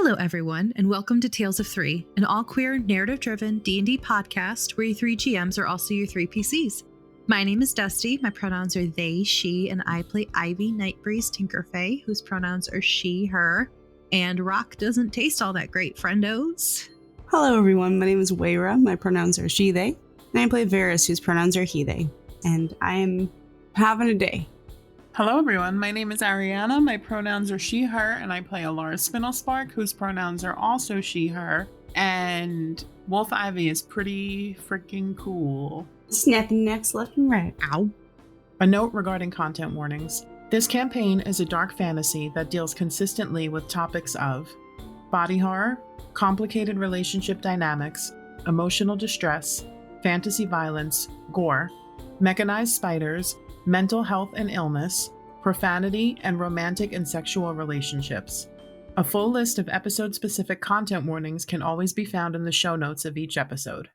Hello, everyone, and welcome to Tales of Three, an all-queer, narrative-driven D&D podcast where your three GMs are also your three PCs. My name is Dusty, my pronouns are they, she, and I play Ivy Nightbreeze Tinkerfey, whose pronouns are she, her, and rock doesn't taste all that great, friendos. Hello, everyone, my name is Wayra, my pronouns are she, they, and I play Varys, whose pronouns are he, they, and I am having a day. Hello everyone, my name is Ariana, my pronouns are she, her, and I play Alara Spinelspark, whose pronouns are also she, her, and Wolf Ivy is pretty freaking cool. Snapping necks left and right. Ow. A note regarding content warnings. This campaign is a dark fantasy that deals consistently with topics of body horror, complicated relationship dynamics, emotional distress, fantasy violence, gore, mechanized spiders, mental health and illness, profanity, and romantic and sexual relationships. A full list of episode-specific content warnings can always be found in the show notes of each episode.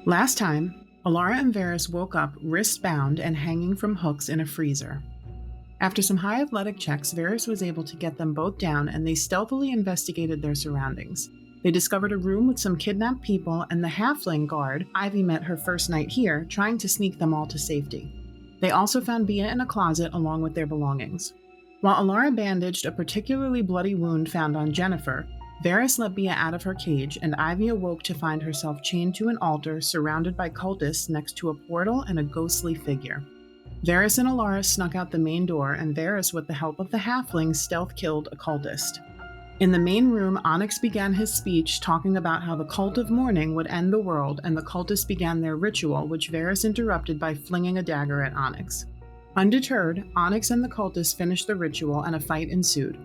Last time, Alara and Varys woke up wrist-bound and hanging from hooks in a freezer. After some high athletic checks, Varys was able to get them both down and they stealthily investigated their surroundings. They discovered a room with some kidnapped people and the halfling guard Ivy met her first night here, trying to sneak them all to safety. They also found Bia in a closet along with their belongings. While Alara bandaged a particularly bloody wound found on Jennifer, Varys let Bia out of her cage and Ivy awoke to find herself chained to an altar surrounded by cultists next to a portal and a ghostly figure. Varys and Alara snuck out the main door and Varys, with the help of the halfling, stealth-killed a cultist. In the main room, Onyx began his speech talking about how the Cult of Mourning would end the world, and the cultists began their ritual, which Varys interrupted by flinging a dagger at Onyx. Undeterred, Onyx and the cultists finished the ritual and a fight ensued.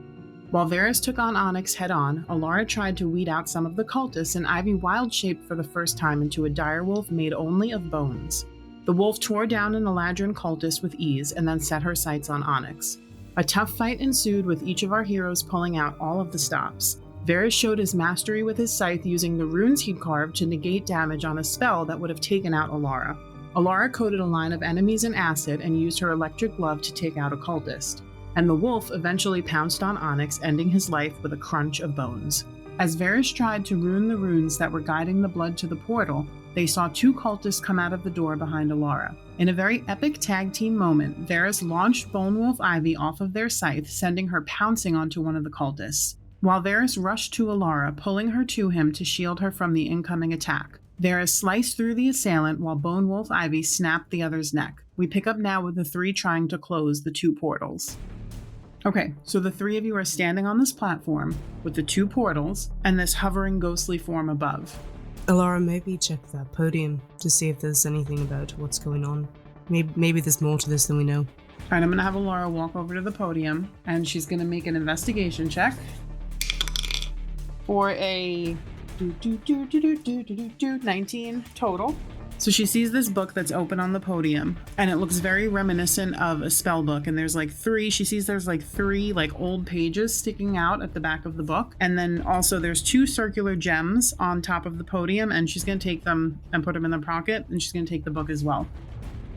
While Varys took on Onyx head-on, Alara tried to weed out some of the cultists, and Ivy wild-shaped for the first time into a direwolf made only of bones. The wolf tore down an Eladrin cultist with ease and then set her sights on Onyx. A tough fight ensued with each of our heroes pulling out all of the stops. Varys showed his mastery with his scythe using the runes he'd carved to negate damage on a spell that would have taken out Alara. Alara coated a line of enemies in acid and used her electric glove to take out a cultist. And the wolf eventually pounced on Onyx, ending his life with a crunch of bones. As Varys tried to rune the runes that were guiding the blood to the portal, they saw two cultists come out of the door behind Alara. In a very epic tag team moment, Varys launched Bone Wolf Ivy off of their scythe, sending her pouncing onto one of the cultists. While Varys rushed to Alara, pulling her to him to shield her from the incoming attack. Varys sliced through the assailant while Bone Wolf Ivy snapped the other's neck. We pick up now with the three trying to close the two portals. Okay, so the three of you are standing on this platform with the two portals and this hovering ghostly form above. Alara, maybe check that podium to see if there's anything about what's going on. Maybe there's more to this than we know. All right, I'm going to have Alara walk over to the podium, and she's going to make an investigation check for a 19 total. So she sees this book that's open on the podium, and it looks very reminiscent of a spell book. And there's three old pages sticking out at the back of the book. And then also there's two circular gems on top of the podium, and she's going to take them and put them in the pocket, and she's going to take the book as well.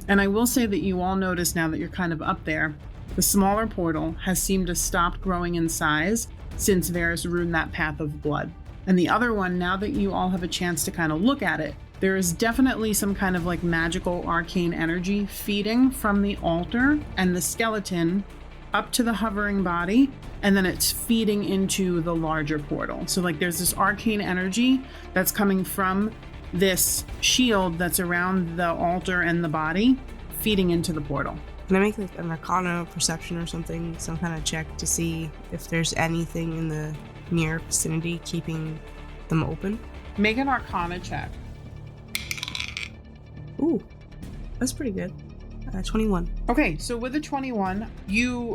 And I will say that you all notice now that you're kind of up there, the smaller portal has seemed to stop growing in size since Varys ruined that path of blood. And the other one, now that you all have a chance to kind of look at it, there is definitely some kind of magical arcane energy feeding from the altar and the skeleton up to the hovering body, and then it's feeding into the larger portal. So there's this arcane energy that's coming from this shield that's around the altar and the body, feeding into the portal. Can I make an arcana perception or something, some kind of check to see if there's anything in the near vicinity keeping them open? Make an arcana check. Ooh, that's pretty good. 21. Okay, so with the 21,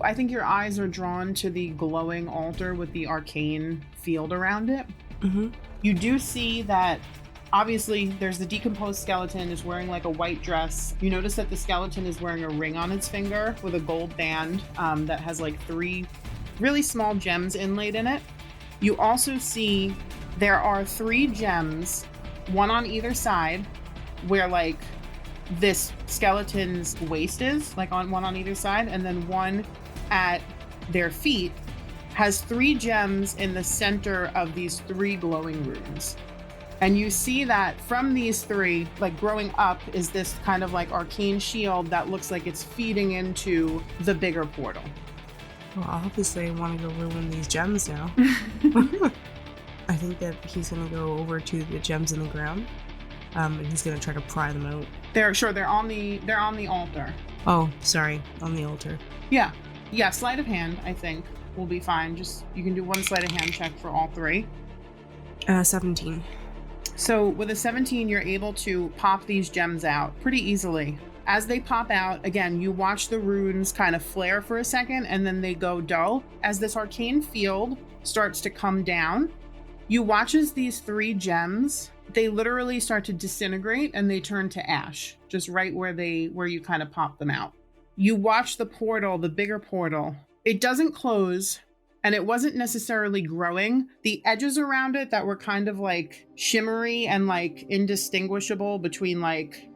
I think your eyes are drawn to the glowing altar with the arcane field around it. Mm-hmm. You do see that, obviously, there's the decomposed skeleton is wearing a white dress. You notice that the skeleton is wearing a ring on its finger with a gold band that has three really small gems inlaid in it. You also see there are three gems, one on either side, where this skeleton's waist is, like on one on either side, and then one at their feet has 3 gems in the center of these 3 glowing runes. And you see that from these 3, like growing up, is this kind of like arcane shield that looks like it's feeding into the bigger portal. Well, obviously I want to go ruin these gems now. I think that he's going to go over to the gems in the ground, and he's going to try to pry them out. They're on the altar. Oh, sorry, on the altar. Yeah, sleight of hand, I think, will be fine. Just, you can do 1 sleight of hand check for all 3. 17. So with a 17, you're able to pop these gems out pretty easily. As they pop out, again, you watch the runes kind of flare for a second, and then they go dull. As this arcane field starts to come down, you watch as these 3 gems, they literally start to disintegrate and they turn to ash, just right where you kind of pop them out. You watch the portal, the bigger portal. It doesn't close, and it wasn't necessarily growing. The edges around it that were kind of like shimmery and like indistinguishable between like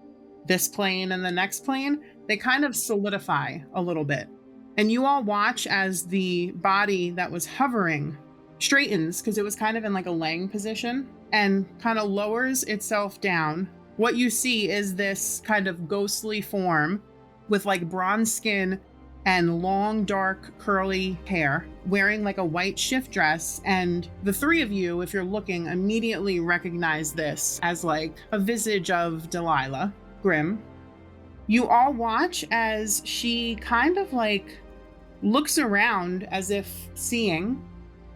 this plane and the next plane, they kind of solidify a little bit. And you all watch as the body that was hovering straightens, because it was kind of in like a laying position, and kind of lowers itself down. What you see is this kind of ghostly form with like bronze skin and long, dark, curly hair, wearing like a white shift dress. And the 3 of you, if you're looking, immediately recognize this as like a visage of Delilah Grimm. You all watch as she kind of like looks around as if seeing.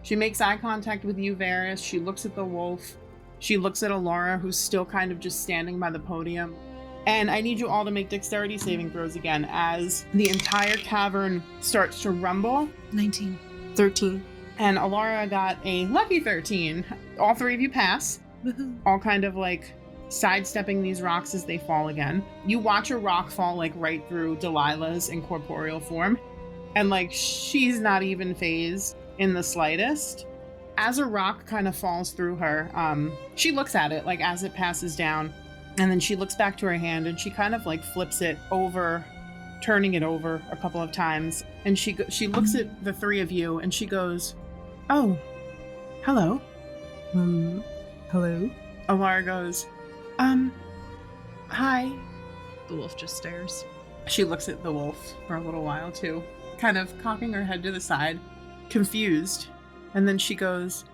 She makes eye contact with you, Varys. She looks at the wolf. She looks at Alara, who's still kind of just standing by the podium. And I need you all to make dexterity saving throws again as the entire cavern starts to rumble. 19. 13. And Alara got a lucky 13. All 3 of you pass. Woohoo. All kind of like sidestepping these rocks as they fall again. You watch a rock fall like right through Delilah's incorporeal form. And like she's not even phased in the slightest. As a rock kind of falls through her, she looks at it like as it passes down. And then she looks back to her hand and she kind of like flips it over, turning it over a couple of times. And she looks at the 3 of you and she goes, "Oh, hello." Hello? Alara goes, "Hi." The wolf just stares. She looks at the wolf for a little while too, kind of cocking her head to the side, confused. And then she goes,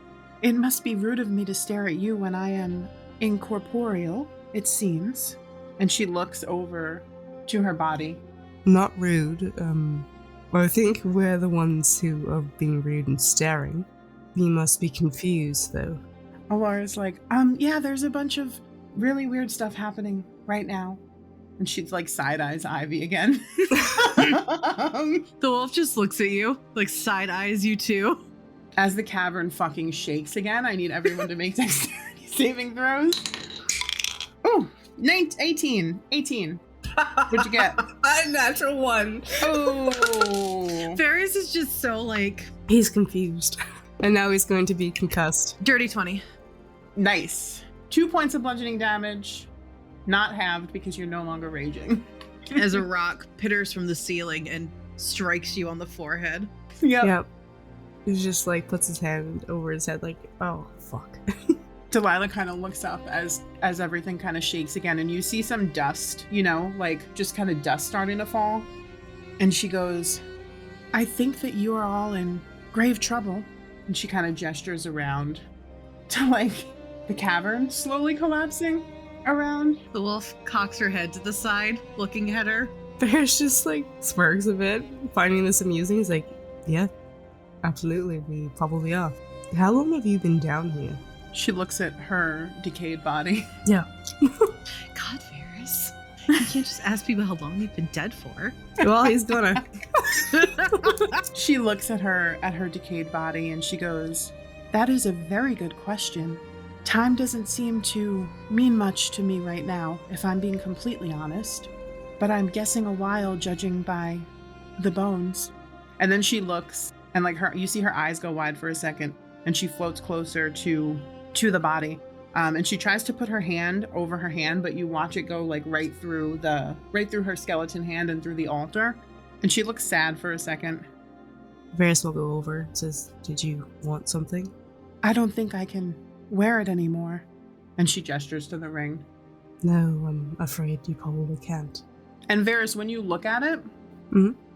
"It must be rude of me to stare at you when I am incorporeal, it seems." And she looks over to her body. Not rude. I think we're the ones who are being rude and staring. You must be confused, though. Alara's like, yeah, there's a bunch of really weird stuff happening right now." And she's like side-eyes Ivy again. The wolf just looks at you, like side-eyes you too. As the cavern fucking shakes again, I need everyone to make dexterity saving throws. Oh, 18. 18. What'd you get? A natural 1. Oh. Varys is just so like... He's confused. And now he's going to be concussed. Dirty 20. Nice. 2 points of bludgeoning damage. Not halved because you're no longer raging. As a rock pitters from the ceiling and strikes you on the forehead. Yep. He's just like puts his hand over his head like, oh, fuck. Delilah kind of looks up as everything kind of shakes again, and you see some dust, like just kind of dust starting to fall. And she goes, "I think that you are all in grave trouble." And she kind of gestures around to like the cavern slowly collapsing around. The wolf cocks her head to the side, looking at her. Bear's just like smirks a bit, finding this amusing. He's like, yeah, absolutely, we probably are. How long have you been down here? She looks at her decayed body. Yeah. God, Varys. You can't just ask people how long they've been dead for. Well, he's gonna. She looks at her decayed body and she goes, "That is a very good question. Time doesn't seem to mean much to me right now, if I'm being completely honest. But I'm guessing a while judging by the bones." And then she looks and like you see her eyes go wide for a second and she floats closer to the body. And she tries to put her hand over her hand, but you watch it go like right through her skeleton hand and through the altar. And she looks sad for a second. Varys will go over and says, "Did you want something?" I don't think I can wear it anymore. And she gestures to the ring. No, I'm afraid you probably can't. And Varys, when you look at it,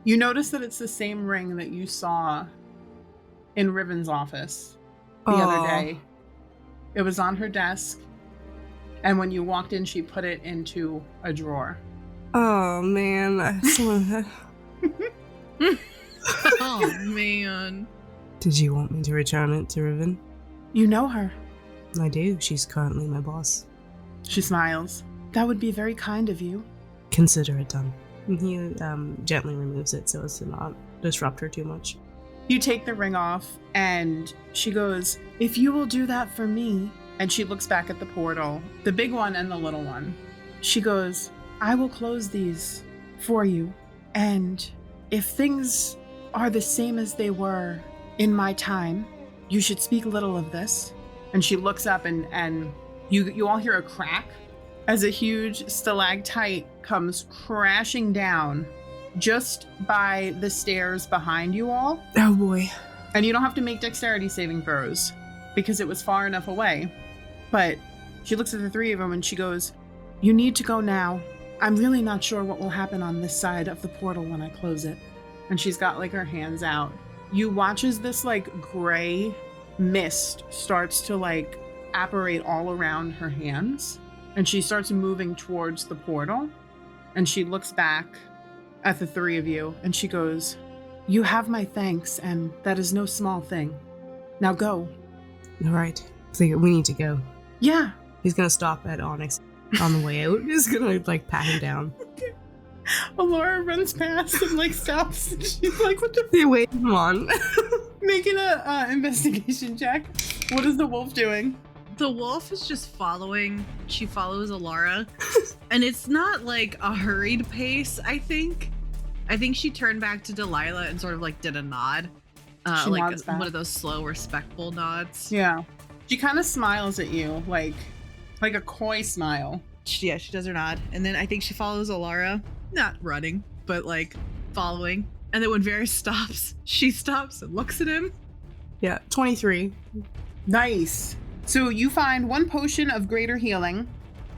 you notice that it's the same ring that you saw in Riven's office the other day. It was on her desk, and when you walked in, she put it into a drawer. Oh, man. Oh, man. Did you want me to return it to Riven? You know her. I do. She's currently my boss. She smiles. That would be very kind of you. Consider it done. And he gently removes it so as to not disrupt her too much. You take the ring off, and she goes, if you will do that for me. And she looks back at the portal, the big one and the little one. She goes, I will close these for you. And if things are the same as they were in my time, you should speak little of this. And she looks up, and you all hear a crack as a huge stalactite comes crashing down just by the stairs behind you all. Oh boy. And you don't have to make dexterity saving throws because it was far enough away. But she looks at the three of them and she goes, you need to go now. I'm really not sure what will happen on this side of the portal when I close it. And she's got like her hands out. You watch as this like gray mist starts to like apparate all around her hands. And she starts moving towards the portal. And she looks back at the three of you and she goes, you have my thanks, and that is no small thing. Now go. All right. I think we need to go. Yeah. He's going to stop at Onyx on the way out. He's going to like pat him down. Alora runs past and like stops. She's like, what the Hey, wait, come on. Making a investigation check. What is the wolf doing? The wolf is just following. She follows Alara. And it's not like a hurried pace, I think. I think she turned back to Delilah and sort of like did a nod. She like nods back. one of those slow, respectful nods. Yeah. She kind of smiles at you, like a coy smile. Yeah, she does her nod. And then I think she follows Alara. Not running, but like following. And then when Varys stops, she stops and looks at him. Yeah, 23. Nice. So you find one potion of greater healing.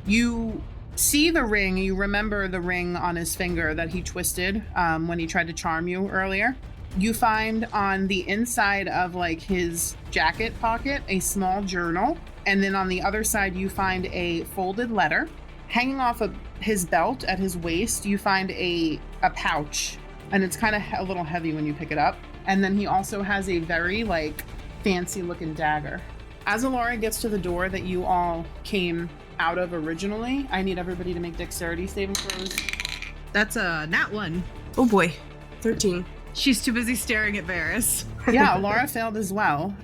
You see the ring. You remember the ring on his finger that he twisted when he tried to charm you earlier. You find on the inside of like his jacket pocket a small journal. And then on the other side, you find a folded letter. Hanging off of his belt at his waist, you find a pouch. And it's kind of a little heavy when you pick it up. And then he also has a very like fancy looking dagger. As Alara gets to the door that you all came out of originally, I need everybody to make dexterity saving throws. That's a nat one. Oh boy, 13. She's too busy staring at Varys. Yeah, Alara failed as well.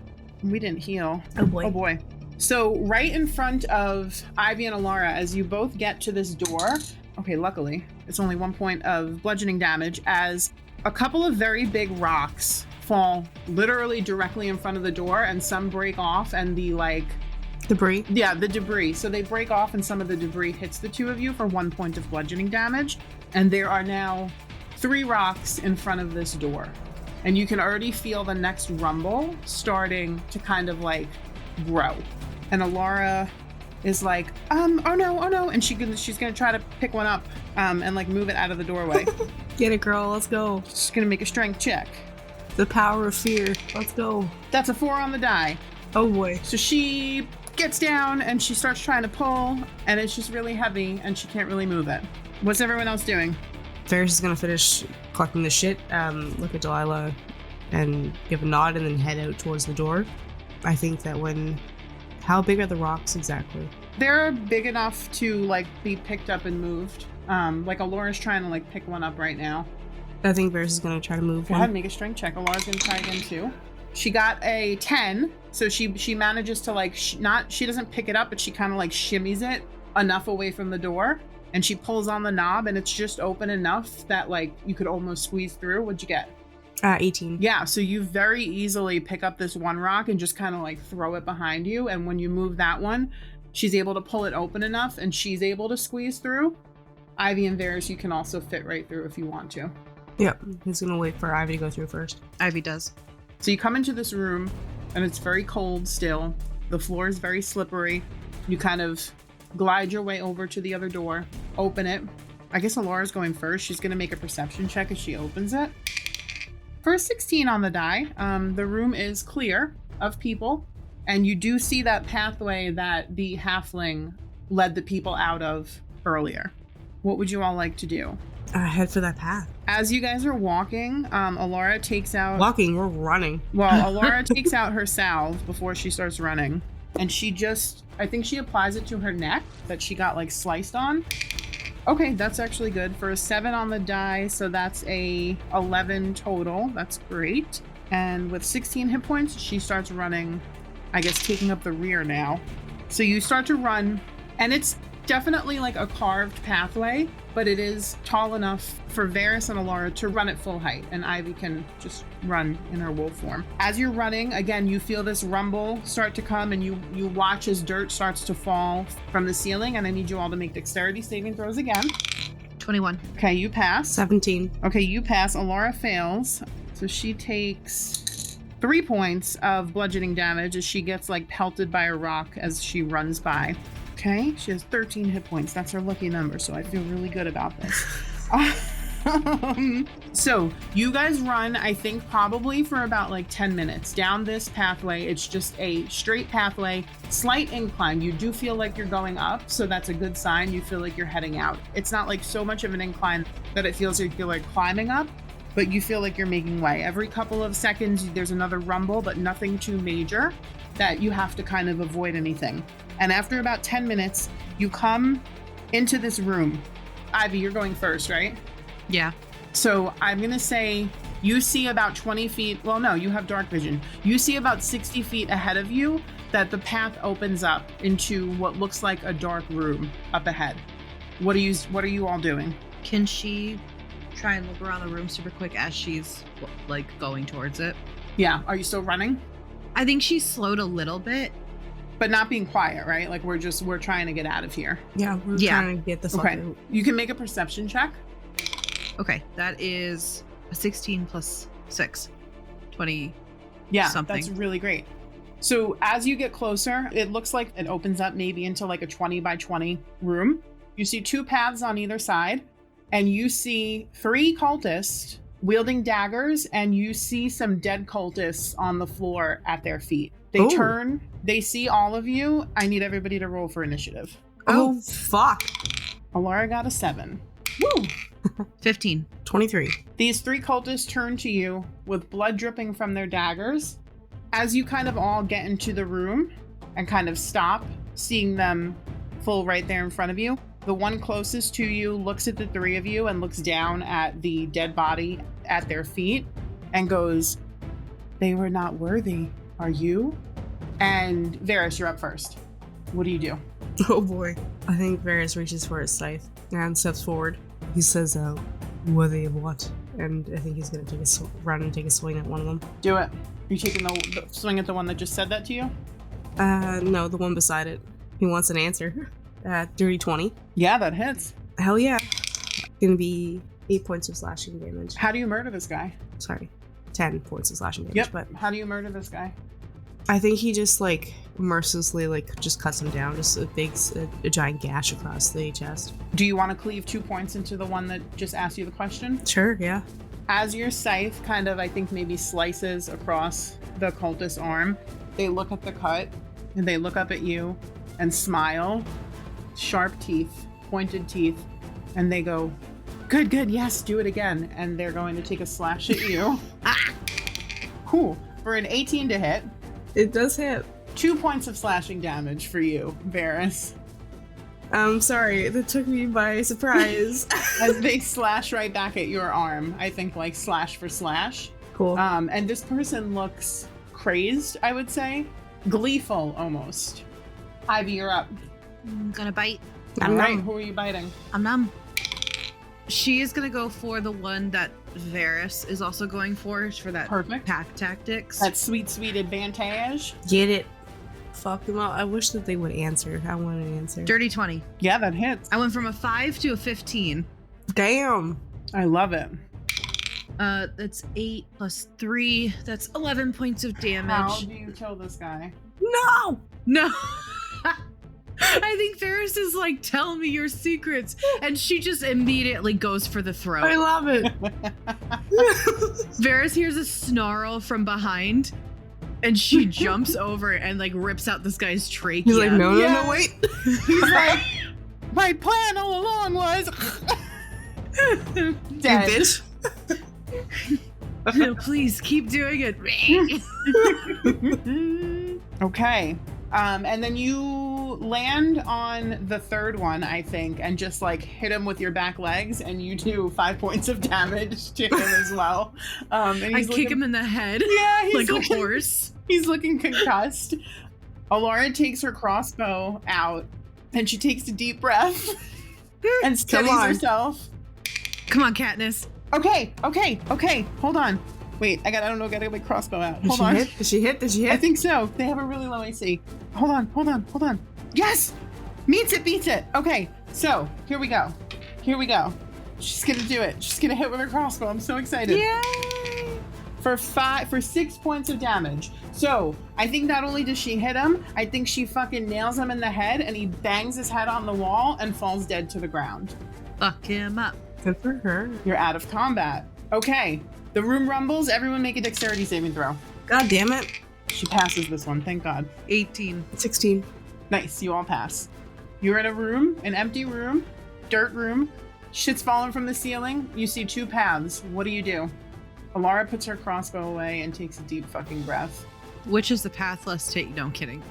We didn't heal. Oh boy. Oh boy. So right in front of Ivy and Alara, as you both get to this door, okay, luckily, it's only 1 point of bludgeoning damage as a couple of very big rocks fall literally directly in front of the door, and some break off and the like Debris? Yeah, the debris. So they break off and some of the debris hits the two of you for 1 point of bludgeoning damage. And there are now 3 rocks in front of this door. And you can already feel the next rumble starting to kind of like grow. And Alara is like, oh no. And she's gonna try to pick one up and like move it out of the doorway. Get it, girl. Let's go. She's gonna make a strength check. The power of fear. Let's go. That's a 4 on the die. Oh boy. So she gets down and she starts trying to pull, and it's just really heavy and she can't really move it. What's everyone else doing? Varys is gonna finish collecting the shit, look at Delilah and give a nod and then head out towards the door. I think that how big are the rocks exactly? They're big enough to like be picked up and moved. Like Alora's trying to like pick one up right now. I think Varys is gonna try to move Go ahead and one. make a strength check. Alora's gonna try again too. She got a 10, so she manages to like she doesn't pick it up, but she kind of like shimmies it enough away from the door, and she pulls on the knob, and it's just open enough that like you could almost squeeze through. What'd you get? 18. Yeah, so you very easily pick up this one rock and just kind of like throw it behind you, and when you move that one, she's able to pull it open enough and she's able to squeeze through. Ivy and Varys, you can also fit right through if you want to. Yep, he's gonna wait for Ivy to go through first. Ivy does. So you come into this room and it's very cold still. The floor is very slippery. You kind of glide your way over to the other door, open it. I guess Alara's going first. She's gonna make a perception check as she opens it. For a 16 on the die, the room is clear of people, and you do see that pathway that the halfling led the people out of earlier. What would you all like to do? Head for that path. As you guys are walking, Alara takes out... Walking, we're running. Well, Alara takes out her salve before she starts running, and she just... I think she applies it to her neck that she got, like, sliced on. Okay, that's actually good. For a 7 on the die, so that's a 11 total. That's great. And with 16 hit points, she starts running, I guess, taking up the rear now. So you start to run, and it's definitely like a carved pathway, but it is tall enough for Varys and Alara to run at full height, and Ivy can just run in her wolf form. As you're running, again, you feel this rumble start to come, and you watch as dirt starts to fall from the ceiling, and I need you all to make dexterity saving throws again. 21. Okay, you pass. 17. Okay, you pass. Alara fails, so she takes 3 points of bludgeoning damage as she gets like pelted by a rock as she runs by. Okay, she has 13 hit points. That's her lucky number, so I feel really good about this. So you guys run, I think, probably for about like 10 minutes down this pathway. It's just a straight pathway, slight incline. You do feel like you're going up, so that's a good sign. You feel like you're heading out. It's not like so much of an incline that it feels like you're like climbing up, but you feel like you're making way. Every couple of seconds, there's another rumble, but nothing too major that you have to kind of avoid anything. And after about 10 minutes, you come into this room. Ivy, you're going first, right? Yeah. So I'm going to say you see about 20 feet. Well, no, you have dark vision. You see about 60 feet ahead of you that the path opens up into what looks like a dark room up ahead. What are you all doing? Can she try and look around the room super quick as she's like going towards it? Yeah. Are you still running? I think she's slowed a little bit. But not being quiet, right? Like we're trying to get out of here. Yeah, we're trying to get the fuck out. You can make a perception check. Okay, that is a 16 plus 6. 20 something. That's really great. So as you get closer, it looks like it opens up maybe into like a 20 by 20 room. You see 2 paths on either side, and you see 3 cultists wielding daggers, and you see some dead cultists on the floor at their feet. They turn, they see all of you. I need everybody to roll for initiative. Oh, fuck. Alara got a 7. Woo! 15. 23. These 3 cultists turn to you with blood dripping from their daggers. As you kind of all get into the room and kind of stop, seeing them full right there in front of you, the one closest to you looks at the 3 of you and looks down at the dead body at their feet and goes, "They were not worthy. Are you?" And Varys, you're up first. What do you do? Oh boy. I think Varys reaches for his scythe and steps forward. He says, worthy of what? And I think he's going to take a run and take a swing at one of them. Do it. Are you taking the swing at the one that just said that to you? No, the one beside it. He wants an answer. Dirty 20. Yeah, that hits. Hell yeah. Gonna be 8 points of slashing damage. How do you murder this guy? Sorry, 10 points of slashing damage. Yep. But how do you murder this guy? I think he just like mercilessly like just cuts him down, just a giant gash across the chest. Do you want to cleave 2 points into the one that just asked you the question? Sure, yeah. As your scythe kind of, I think, maybe slices across the cultist's arm, they look at the cut and they look up at you and smile, sharp teeth, pointed teeth, and they go, good, yes, do it again. And they're going to take a slash at you. Cool. For an 18 to hit. It does hit. 2 points of slashing damage for you, Varys. I'm sorry, that took me by surprise. As they slash right back at your arm. I think like slash for slash. Cool. And this person looks crazed, I would say. Gleeful, almost. Ivy, you're up. I'm gonna bite. All right, who are you biting? I'm numb. She is gonna go for the one that Varys is also going for that Perfect pack tactics. That sweet advantage. Get it. fuck them up. I wish that they would answer. I want an answer. Dirty 20. Yeah, that hits. I went from a 5 to a 15. Damn. I love it. That's 8 plus 3. That's 11 points of damage. How do you kill this guy? No. No. I think Ferris is like, tell me your secrets. And she just immediately goes for the throat. I love it. Varys hears a snarl from behind, and she jumps over and like rips out this guy's trachea. He's like, no, wait. He's like, my plan all along was dead. You bitch. No, please keep doing it. Okay. And then you land on the third one, I think, and just like hit him with your back legs, and you do 5 points of damage to him as well. And I kick him in the head. Yeah, he's like a horse. He's looking concussed. Alara takes her crossbow out, and she takes a deep breath and steadies herself. Come on, Katniss. Okay. Hold on. Wait, I gotta get my crossbow out. Hold on. Did she hit? I think so. They have a really low AC. Hold on. Yes! Meets it, beats it. Okay, so here we go. She's gonna do it. She's gonna hit with her crossbow. I'm so excited. Yay! For 6 points of damage. So I think not only does she hit him, I think she fucking nails him in the head, and he bangs his head on the wall and falls dead to the ground. Fuck him up. Good for her. You're out of combat. Okay. The room rumbles. Everyone make a dexterity saving throw. God damn it. She passes this one, thank God. 18. 16. Nice, you all pass. You're in a room, an empty room, dirt room. Shit's falling from the ceiling. You see 2 paths. What do? Alara puts her crossbow away and takes a deep fucking breath. Which is the path less take? No, I'm kidding.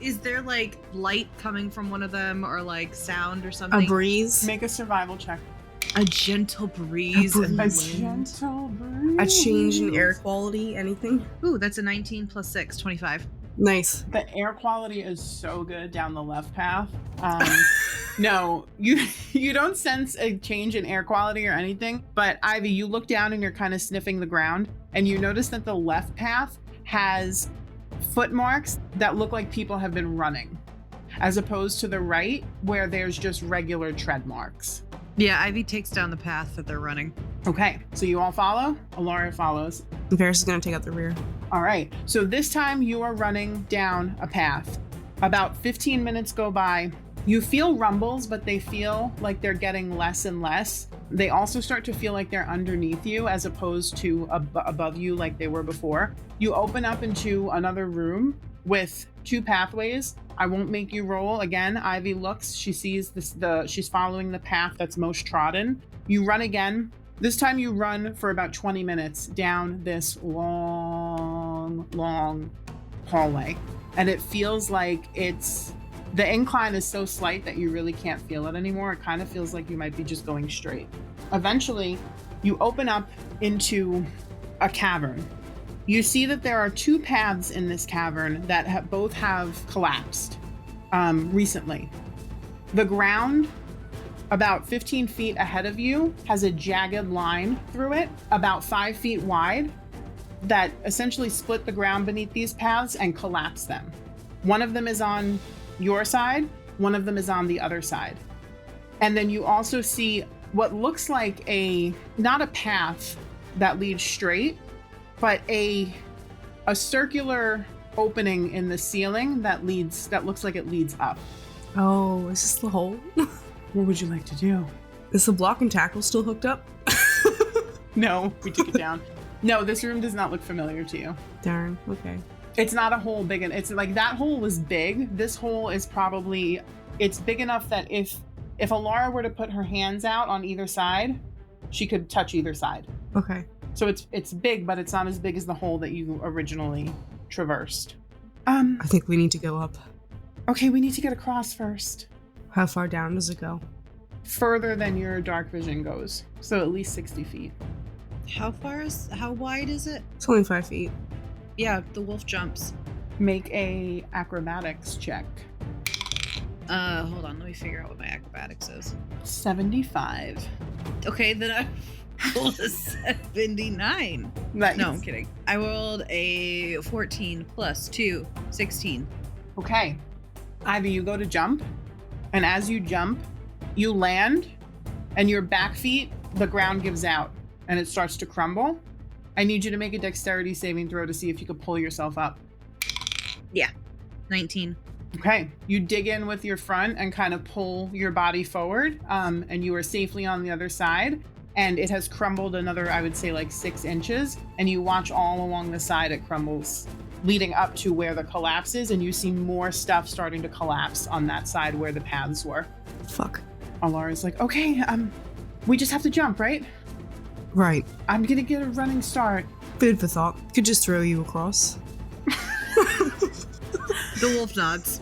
Is there like light coming from one of them, or like sound or something? A breeze. Make a survival check. A gentle breeze. A and breeze. wind. Gentle breeze. A change in air quality. Anything. Ooh, that's a 19 plus 6, 25. Nice. The air quality is so good down the left path. No, you don't sense a change in air quality or anything. But Ivy, you look down and you're kind of sniffing the ground, and you notice that the left path has footmarks that look like people have been running, as opposed to the right where there's just regular tread marks. Yeah, Ivy takes down the path that they're running. Okay, so you all follow? Alara follows. Varys is gonna take out the rear. All right, so this time you are running down a path. About 15 minutes go by. You feel rumbles, but they feel like they're getting less and less. They also start to feel like they're underneath you as opposed to above you like they were before. You open up into another room with 2 pathways. I won't make you roll. Again, Ivy looks, she sees she's following the path that's most trodden. You run again. This time you run for about 20 minutes down this long hallway. And it feels like the incline is so slight that you really can't feel it anymore. It kind of feels like you might be just going straight. Eventually, you open up into a cavern. You see that there are 2 paths in this cavern that both have collapsed recently. The ground about 15 feet ahead of you has a jagged line through it, about 5 feet wide, that essentially split the ground beneath these paths and collapse them. One of them is on your side, one of them is on the other side. And then you also see what looks like not a path that leads straight, but a circular opening in the ceiling that looks like it leads up. Oh, is this the hole? What would you like to do? Is the block and tackle still hooked up? No, we took it down. No, this room does not look familiar to you. Darn, okay. It's not a hole big, it's like that hole was big. This hole is it's big enough that if Alara were to put her hands out on either side, she could touch either side. Okay. So it's big, but it's not as big as the hole that you originally traversed. I think we need to go up. Okay, we need to get across first. How far down does it go? Further than your dark vision goes. So at least 60 feet. How wide is it? It's only 5 feet. Yeah, the wolf jumps. Make a acrobatics check. Hold on, let me figure out what my acrobatics is. 75. Okay, then rolled a 79. Nice. No, I'm kidding. I rolled a 14 plus 2, 16. Okay. Ivy, you go to jump, and as you jump, you land, and your back feet, the ground gives out, and it starts to crumble. I need you to make a dexterity saving throw to see if you can pull yourself up. Yeah, 19. Okay. You dig in with your front and kind of pull your body forward, and you are safely on the other side, and it has crumbled another, I would say, like 6 inches, and you watch all along the side it crumbles, leading up to where the collapse is, and you see more stuff starting to collapse on that side where the paths were. Fuck. Alara's like, okay, we just have to jump, right? Right. I'm gonna get a running start. Food for thought. Could just throw you across. The wolf nods.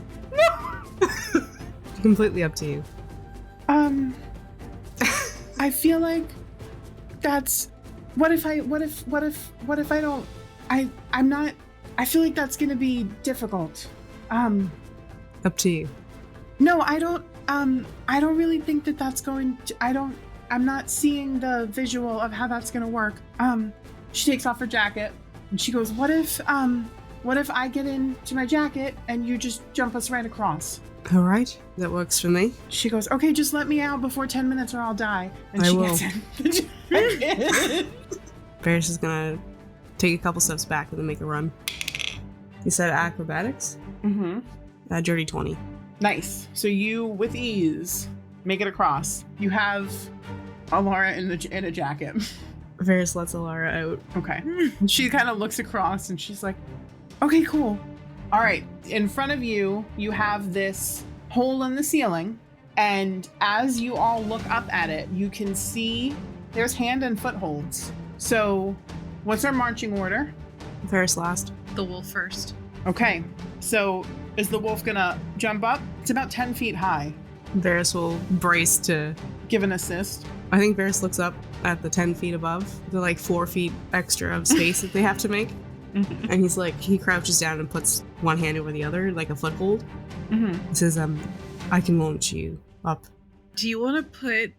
Completely up to you. I feel like that's, what if I don't, I'm not, I feel like that's gonna be difficult. Up to you. No, I don't really think that that's going to, I'm not seeing the visual of how that's gonna work. She takes off her jacket and she goes, what if I get into my jacket and you just jump us right across? All right. That works for me. She goes, okay, just let me out before 10 minutes or I'll die. And I she will. gets in the jacket. Varys is gonna take a couple steps back and then make a run. You said acrobatics? Mm-hmm. Dirty 20. Nice. So you, with ease, make it across. You have Alara in a jacket. Varys lets Alara out. Okay. She kind of looks across and she's like, okay, cool. All right. In front of you, you have this hole in the ceiling. And as you all look up at it, you can see there's hand and footholds. So what's our marching order? Varys last. The wolf first. Okay. So is the wolf gonna jump up? It's about 10 feet high. Varys will brace to... Give an assist. I think Varys looks up at the 10 feet above, the like 4 feet extra of space that they have to make. Mm-hmm. And he's like, he crouches down and puts one hand over the other, like a foothold. Mm-hmm. He says, I can launch you up. Do you want to put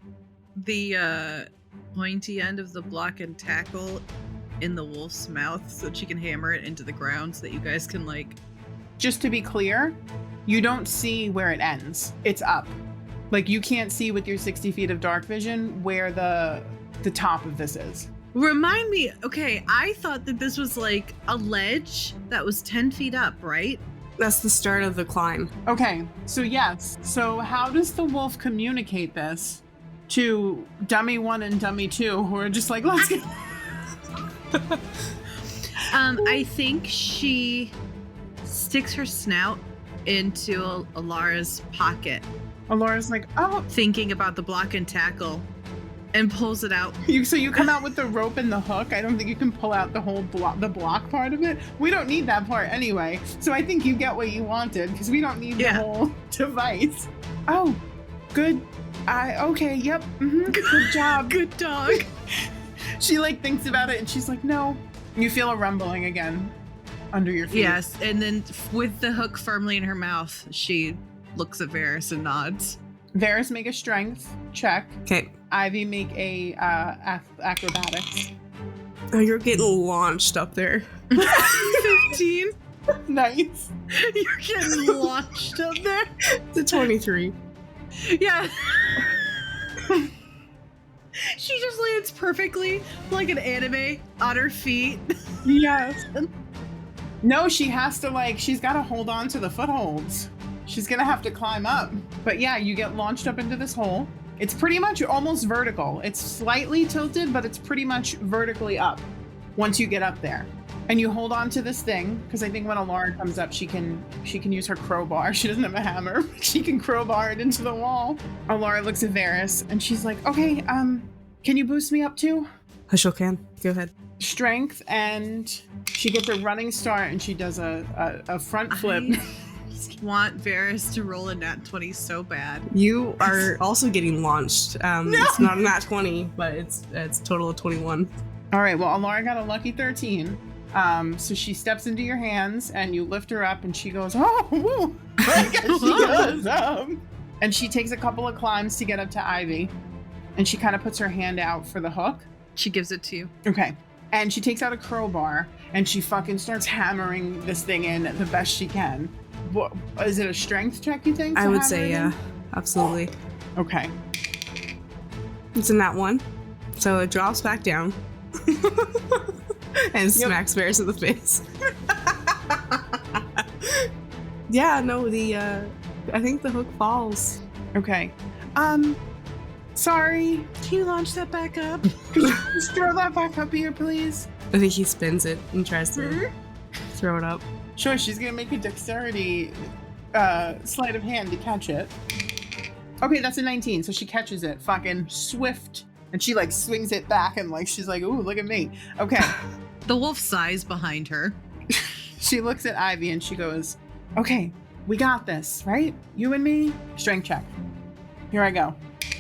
the pointy end of the block and tackle in the wolf's mouth so that she can hammer it into the ground so that you guys can like... Just to be clear, you don't see where it ends. It's up. Like you can't see with your 60 feet of dark vision where the top of this is. Remind me, okay, I thought that this was like a ledge that was 10 feet up, right? That's the start of the climb. Okay, so yes. So how does the wolf communicate this to Dummy 1 and Dummy 2 who are just like, let's go? I think she sticks her snout into Alara's pocket, Alara's like, oh. thinking about the block and tackle, and pulls it out. So you come out with the rope and the hook. I don't think you can pull out the whole the block part of it. We don't need that part anyway. So I think you get what you wanted because we don't need the whole device. Oh, good. Okay, yep. Mm-hmm. Good job. Good dog. She like thinks about it and she's like, no. You feel a rumbling again under your feet. Yes, and then with the hook firmly in her mouth, she looks at Varys and nods. Varys, make a strength check. Okay. Ivy, make a acrobatics. Oh, you're getting launched up there. 15. Nice. You're getting launched up there. It's a 23. Yeah. She just lands perfectly like an anime on her feet. Yes. No, she has to she's got to hold on to the footholds. She's going to have to climb up. But yeah, you get launched up into this hole. It's pretty much almost vertical. It's slightly tilted, but it's pretty much vertically up once you get up there. And you hold on to this thing, because I think when Alara comes up, she can use her crowbar. She doesn't have a hammer. She can crowbar it into the wall. Alara looks at Varys, and she's like, okay, can you boost me up too? I sure can. Go ahead. Strength, and she gets a running start, and she does a front flip. I want Varys to roll a nat 20 so bad. You are also getting launched. It's not a nat 20, but it's a total of 21. All right, well, Alara got a lucky 13. So she steps into your hands and you lift her up and she goes, oh, woo! Like, she goes, and she takes a couple of climbs to get up to Ivy and she kind of puts her hand out for the hook She gives it to you. Okay. And she takes out a crowbar and she fucking starts hammering this thing in the best she can. What, is it a strength check, you think? I would say, yeah. Absolutely. Okay. It's in that one. So it drops back down. And smacks Varys in the face. Yeah, no, I think the hook falls. Okay. Sorry. Can you launch that back up? Could you just throw that back up here, please? I think he spins it and tries to throw it up. Sure, she's gonna make a dexterity sleight of hand to catch it. Okay, that's a 19, so she catches it. Fucking swift. And she like swings it back and like she's like, ooh, look at me. Okay. The wolf sighs behind her. She looks at Ivy and she goes, okay, we got this, right? You and me? Strength check. Here I go.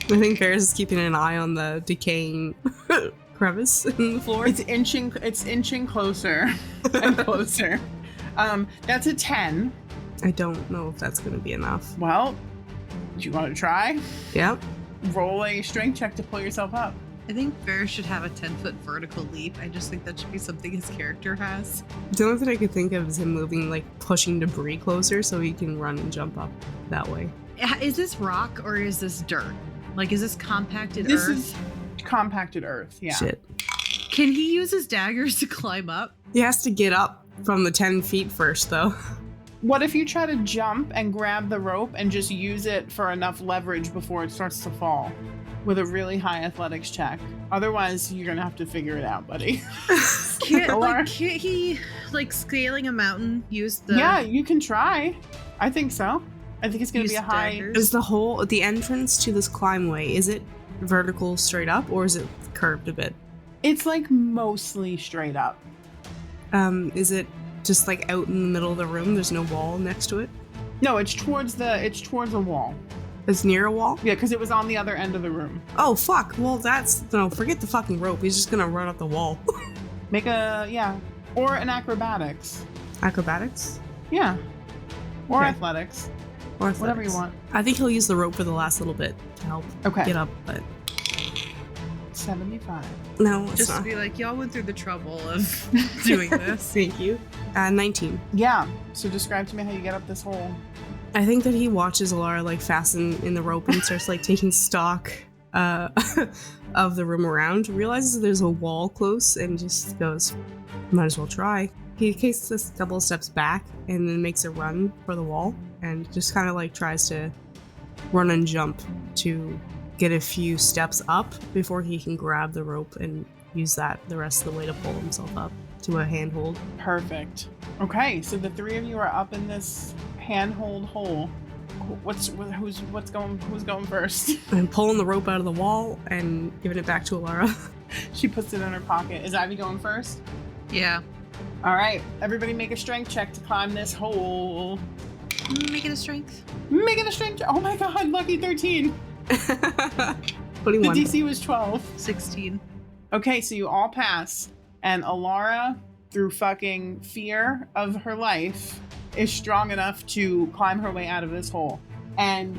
I think Varys is keeping an eye on the decaying crevice in the floor. It's inching closer and closer. That's a 10. I don't know if that's going to be enough. Well, do you want to try? Yep. Roll a strength check to pull yourself up. I think Varys should have a 10-foot vertical leap. I just think that should be something his character has. The only thing I could think of is him moving, like pushing debris closer so he can run and jump up that way. Is this rock or is this dirt? Like, is this compacted This earth? is compacted earth, yeah. Shit. Can he use his daggers to climb up? He has to get up from the 10 feet first, though. What if you try to jump and grab the rope and just use it for enough leverage before it starts to fall with a really high athletics check? Otherwise, you're gonna have to figure it out, buddy. Can't he, like, scaling a mountain, use the... Yeah, you can try. I think so. I think it's gonna use be a high... daggers? Is the entrance to this climbway, is it vertical straight up or is it curved a bit? It's like mostly straight up. Is it just like out in the middle of the room? There's no wall next to it? No, it's towards a wall. It's near a wall? Yeah, because it was on the other end of the room. Oh, fuck. Well, forget the fucking rope. He's just gonna run up the wall. Make or an acrobatics. Acrobatics? Yeah. Or Okay. athletics. Or athletics. Whatever you want. I think he'll use the rope for the last little bit to help get up, but 75. no, it's Just to not. be like, y'all went through the trouble of doing this. Thank you. 19. Yeah. So describe to me how you get up this hole. I think that he watches Alara like fasten in the rope and starts like taking stock of the room around, realizes there's a wall close and just goes, might as well try. He takes a couple of steps back and then makes a run for the wall and just kind of like tries to run and jump to get a few steps up before he can grab the rope and use that the rest of the way to pull himself up to a handhold. Perfect. Okay, so the three of you are up in this handhold hole. Who's going first? I'm pulling the rope out of the wall and giving it back to Alara. She puts it in her pocket. Is Ivy going first? Yeah. All right, everybody make a strength check to climb this hole. Make it a strength. Making a strength check. Oh my god, lucky 13. 21. The DC was 12. 16. Okay, so you all pass, and Alara, through fucking fear of her life, is strong enough to climb her way out of this hole. And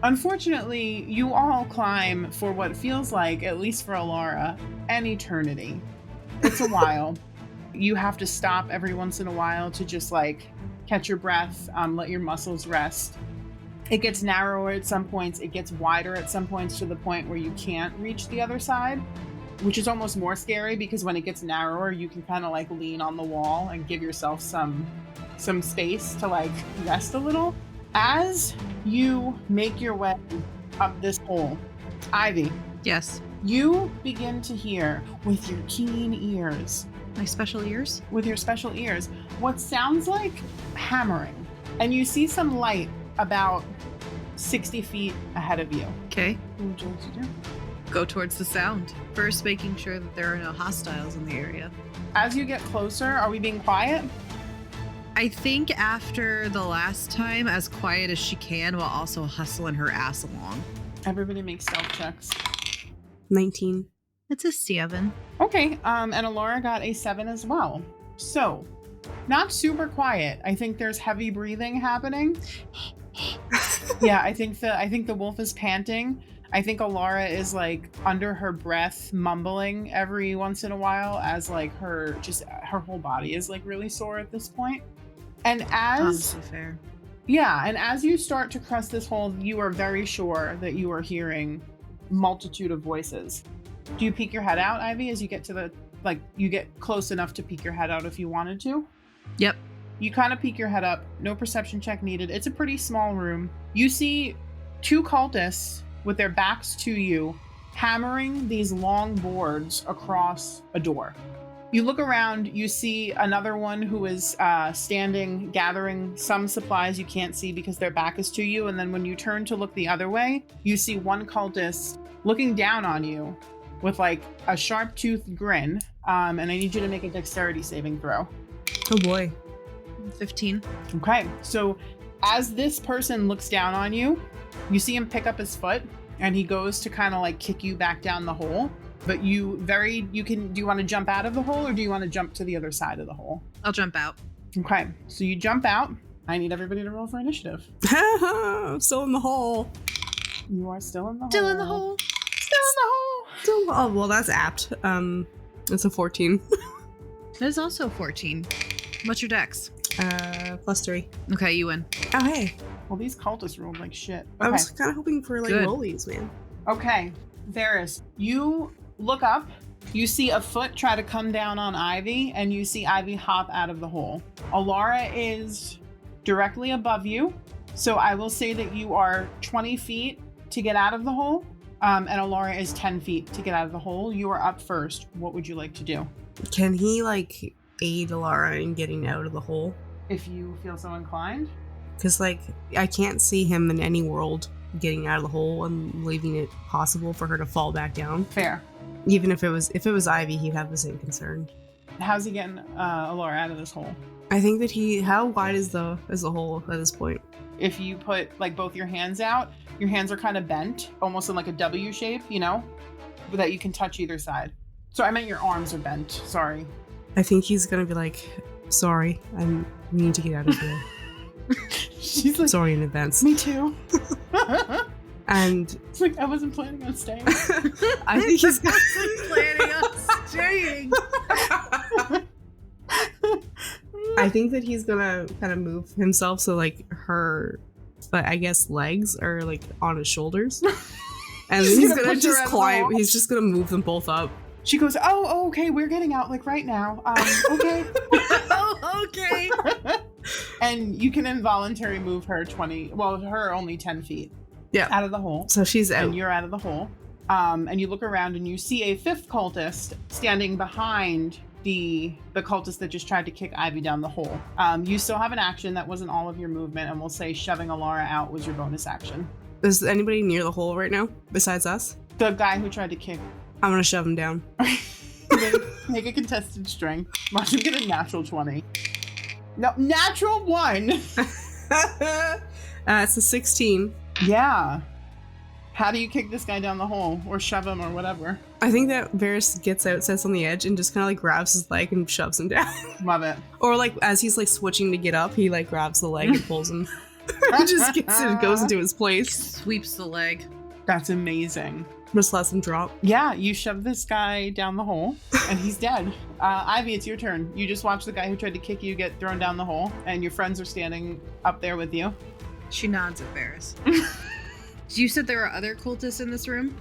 unfortunately, you all climb for what feels like, at least for Alara, an eternity. It's a while. You have to stop every once in a while to just like catch your breath, let your muscles rest. It gets narrower at some points, it gets wider at some points to the point where you can't reach the other side, which is almost more scary because when it gets narrower, you can kind of like lean on the wall and give yourself some space to like rest a little. As you make your way up this hole, Ivy, Yes. you begin to hear with your keen ears, My special ears? with your special ears, what sounds like hammering. And you see some light about 60 feet ahead of you. Okay. What would you like to do? Go towards the sound. First, making sure that there are no hostiles in the area. As you get closer, are we being quiet? I think after the last time, as quiet as she can while also hustling her ass along. Everybody make stealth checks. 19. It's a 7. Okay, and Alara got a 7 as well. So, not super quiet. I think there's heavy breathing happening. Yeah, I think the wolf is panting. I think Alara is like under her breath mumbling every once in a while as like her whole body is like really sore at this point. And as honestly fair. Yeah, and as you start to crest this hole, you are very sure that you are hearing multitude of voices. Do you peek your head out, Ivy, as you get to the you get close enough to peek your head out if you wanted to? Yep. You kind of peek your head up, no perception check needed. It's a pretty small room. You see 2 cultists with their backs to you, hammering these long boards across a door. You look around, you see another one who is standing, gathering some supplies you can't see because their back is to you. And then when you turn to look the other way, you see one cultist looking down on you with like a sharp-toothed grin. And I need you to make a dexterity saving throw. Oh boy. 15. Okay, so as this person looks down on you, you see him pick up his foot and he goes to kind of like kick you back down the hole. But do you want to jump out of the hole or do you want to jump to the other side of the hole? I'll jump out. Okay, so you jump out. I need everybody to roll for initiative. I'm still in the hole. You are still in the hole. Still in the hole. Oh, well, that's apt. It's a 14. That is also 14. What's your dex? +3. Okay, you win. Oh, hey. Well, these cultists rolled like shit. Okay. I was kind of hoping for like Good. rollies, man. Okay, Varys, you look up, you see a foot try to come down on Ivy, and you see Ivy hop out of the hole. Alara is directly above you, so I will say that you are 20 feet to get out of the hole, and Alara is 10 feet to get out of the hole. You are up first. What would you like to do? Can he like aid Alara in getting out of the hole? If you feel so inclined. Because like I can't see him in any world getting out of the hole and leaving it possible for her to fall back down. Fair. Even if it was Ivy, he'd have the same concern. How's he getting Alara out of this hole? I think that how wide is the hole at this point? If you put like both your hands out, your hands are kind of bent, almost in like a W shape, you know, but that you can touch either side. So I meant your arms are bent. Sorry. I think he's gonna be like, sorry, we need to get out of here. She's like, sorry in advance. Me too. And it's like I wasn't planning on staying. I think he's planning on staying. I think that he's gonna kind of move himself so like her, but I guess legs are like on his shoulders, and then he's gonna just climb. He's just gonna move them both up. She goes, oh, okay, we're getting out like right now. Okay. Oh, okay. And you can involuntary move her her only 10 feet. Yeah. Out of the hole. So she's out. And you're out of the hole. And you look around and you see a 5th cultist standing behind the cultist that just tried to kick Ivy down the hole. You still have an action. That wasn't all of your movement, and we'll say shoving Alara out was your bonus action. Is anybody near the hole right now besides us? The guy who tried to kick. I'm gonna shove him down. Make a contested strength. Watch him get a natural 20. No, natural 1. It's a 16. Yeah. How do you kick this guy down the hole or shove him or whatever? I think that Varys gets out, sits on the edge, and just kind of like grabs his leg and shoves him down. Love it. Or like as he's like switching to get up, he like grabs the leg and pulls him. And just gets it and goes into his place. Sweeps the leg. That's amazing. Just lets him drop. Yeah, you shove this guy down the hole and he's dead. Ivy, it's your turn. You just watch the guy who tried to kick you get thrown down the hole, and your friends are standing up there with you. She nods at Varys. You said there are other cultists in this room?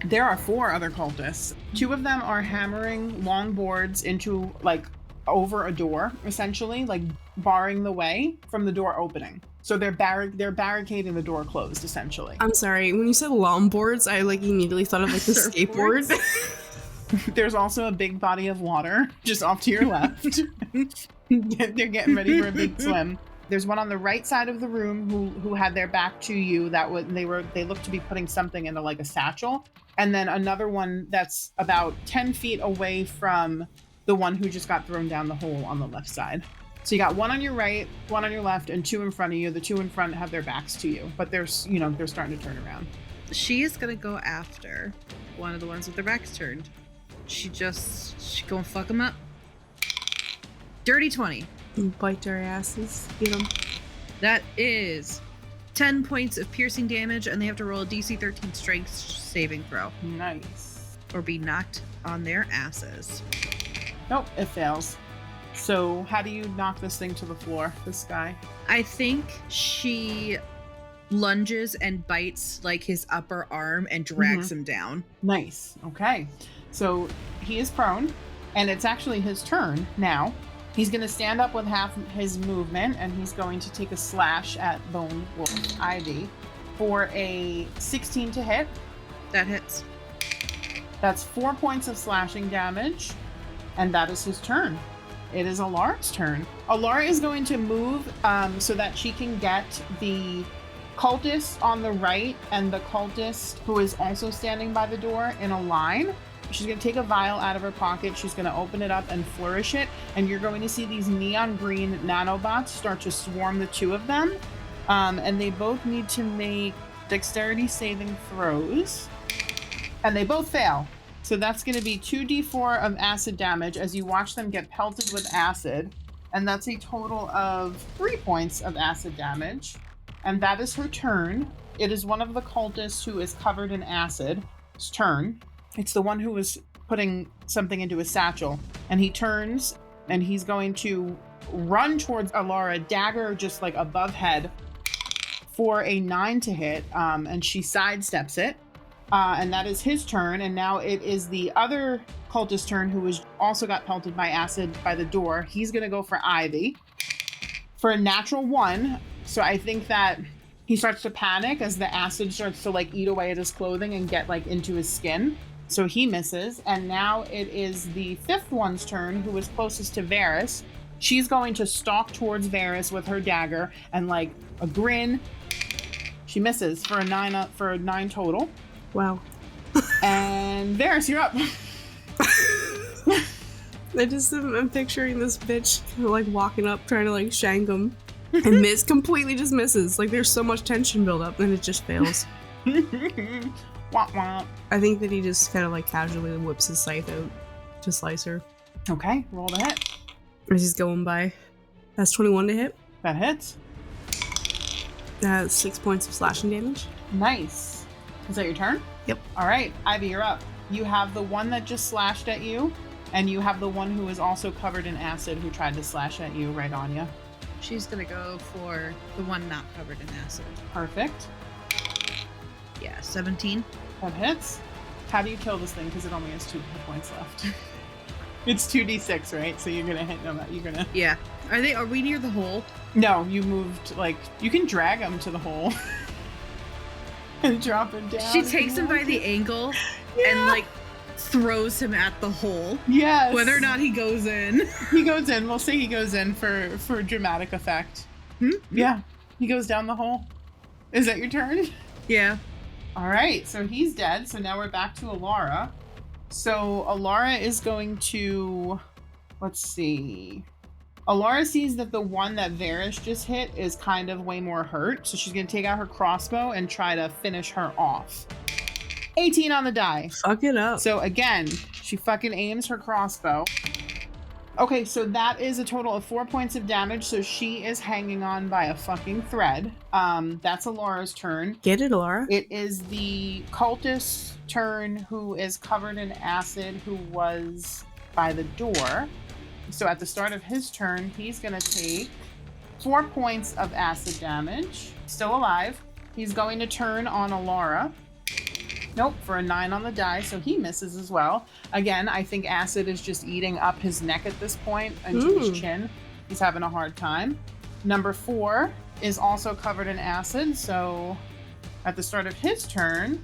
There are 4 other cultists. 2 of them are hammering long boards into like over a door, essentially, like barring the way from the door opening. So they're barricading the door closed, essentially. I'm sorry, when you said longboards, I like immediately thought of like the skateboard. There's also a big body of water just off to your left. They're getting ready for a big swim. There's one on the right side of the room who had their back to you. They looked to be putting something into like a satchel. And then another one that's about 10 feet away from the one who just got thrown down the hole on the left side. So you got one on your right, one on your left, and 2 in front of you. The 2 in front have their backs to you, but they're starting to turn around. She is gonna go after one of the ones with their backs turned. She gonna fuck them up. Dirty 20. Bite their asses. Get them. That is 10 points of piercing damage, and they have to roll a DC 13 strength saving throw. Nice. Or be knocked on their asses. Nope, it fails. So how do you knock this thing to the floor, this guy? I think she lunges and bites like his upper arm and drags him down. Nice. Okay. So he is prone, and it's actually his turn now. He's going to stand up with half his movement, and he's going to take a slash at Bone Wolf Ivy for a 16 to hit. That hits. That's 4 points of slashing damage, and that is his turn. It is Alara's turn. Alara is going to move so that she can get the cultist on the right and the cultist who is also standing by the door in a line. She's going to take a vial out of her pocket. She's going to open it up and flourish it. And you're going to see these neon green nanobots start to swarm the two of them. And they both need to make dexterity saving throws. And they both fail. So that's going to be 2d4 of acid damage as you watch them get pelted with acid. And that's a total of 3 points of acid damage. And that is her turn. It is one of the cultists who is covered in acid's turn. It's the one who was putting something into his satchel. And he turns and he's going to run towards Alara, dagger just like above head for a 9 to hit. And she sidesteps it. And that is his turn. And now it is the other cultist turn who was also got pelted by acid by the door. He's going to go for Ivy for a natural 1. So I think that he starts to panic as the acid starts to like eat away at his clothing and get like into his skin. So he misses. And now it is the 5th one's turn who is closest to Varys. She's going to stalk towards Varys with her dagger and like a grin. She misses for a 9 total. Wow. And Varys, you're up. I'm picturing this bitch like walking up trying to like shank him and completely just misses. Like there's so much tension build up and it just fails. Wah, wah. I think that he just kind of like casually whips his scythe out to slice her. Okay, roll the hit. As he's going by. That's 21 to hit. That hits. That's 6 points of slashing damage. Nice. Is that your turn? Yep. All right, Ivy, you're up. You have the one that just slashed at you, and you have the one who is also covered in acid who tried to slash at you right on you. She's gonna go for the one not covered in acid. Perfect. Yeah, 17. That hits. How do you kill this thing? Because it only has 2 hit points left. It's 2d6, right? So you're gonna hit no matter. You're gonna. Yeah. Are we near the hole? No, you moved. Like you can drag him to the hole. And drop him down. She takes him by the ankle and like throws him at the hole. Yes. Whether or not he goes in. He goes in. We'll say he goes in for dramatic effect. Yeah. He goes down the hole. Is that your turn? Yeah. All right. So he's dead. So now we're back to Alara. So Alara is going to, let's see. Alara sees that the one that Varys just hit is kind of way more hurt, so she's going to take out her crossbow and try to finish her off. 18 on the die. Fuck it up. So again, she fucking aims her crossbow. Okay, so that is a total of 4 points of damage, so she is hanging on by a fucking thread. That's Alara's turn. Get it, Alara. It is the cultist's turn who is covered in acid, who was by the door. So at the start of his turn, he's going to take 4 points of acid damage. Still alive. He's going to turn on Alara. Nope, for a 9 on the die, so he misses as well. Again, I think acid is just eating up his neck at this point into his chin. He's having a hard time. Number 4 is also covered in acid, so at the start of his turn,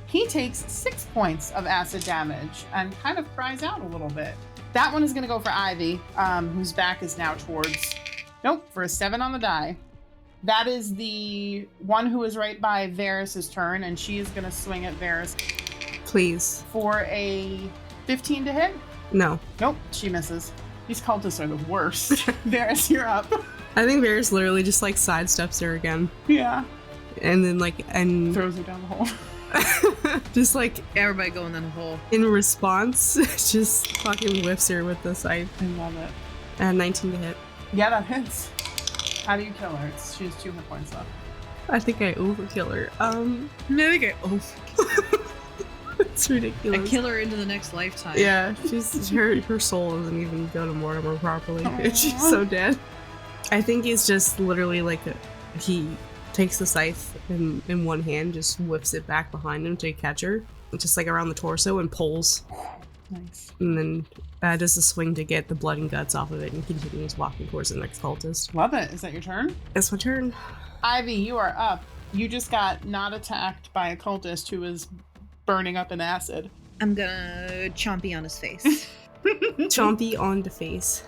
he takes 6 points of acid damage and kind of cries out a little bit. That one is going to go for Ivy, whose back is now towards... Nope, for a 7 on the die. That is the one who is right by Varys' turn, and she is going to swing at Varys. Please. For a 15 to hit? No. Nope, she misses. These cultists are the worst. Varys, you're up. I think Varys literally just like sidesteps her again. Yeah. And then and throws her down the hole. Just like everybody going in the hole. In response, just fucking whiffs her with the scythe. I love it. And 19 to hit. Yeah, that hits. How do you kill her? She has 2 hit points left. I think I overkill her. No, okay. Oh, It's ridiculous. I kill her into the next lifetime. Yeah, her soul doesn't even go to Mortimer properly. She's so dead. I think he's just literally like he takes the scythe in one hand, just whips it back behind him to catch her, just like around the torso, and pulls. Nice. And then does the swing to get the blood and guts off of it and continues walking towards the next cultist. Love it. Is that your turn? It's my turn. Ivy, you are up. You just got not attacked by a cultist who is burning up in acid. I'm gonna chompy on his face. Chompy on the face.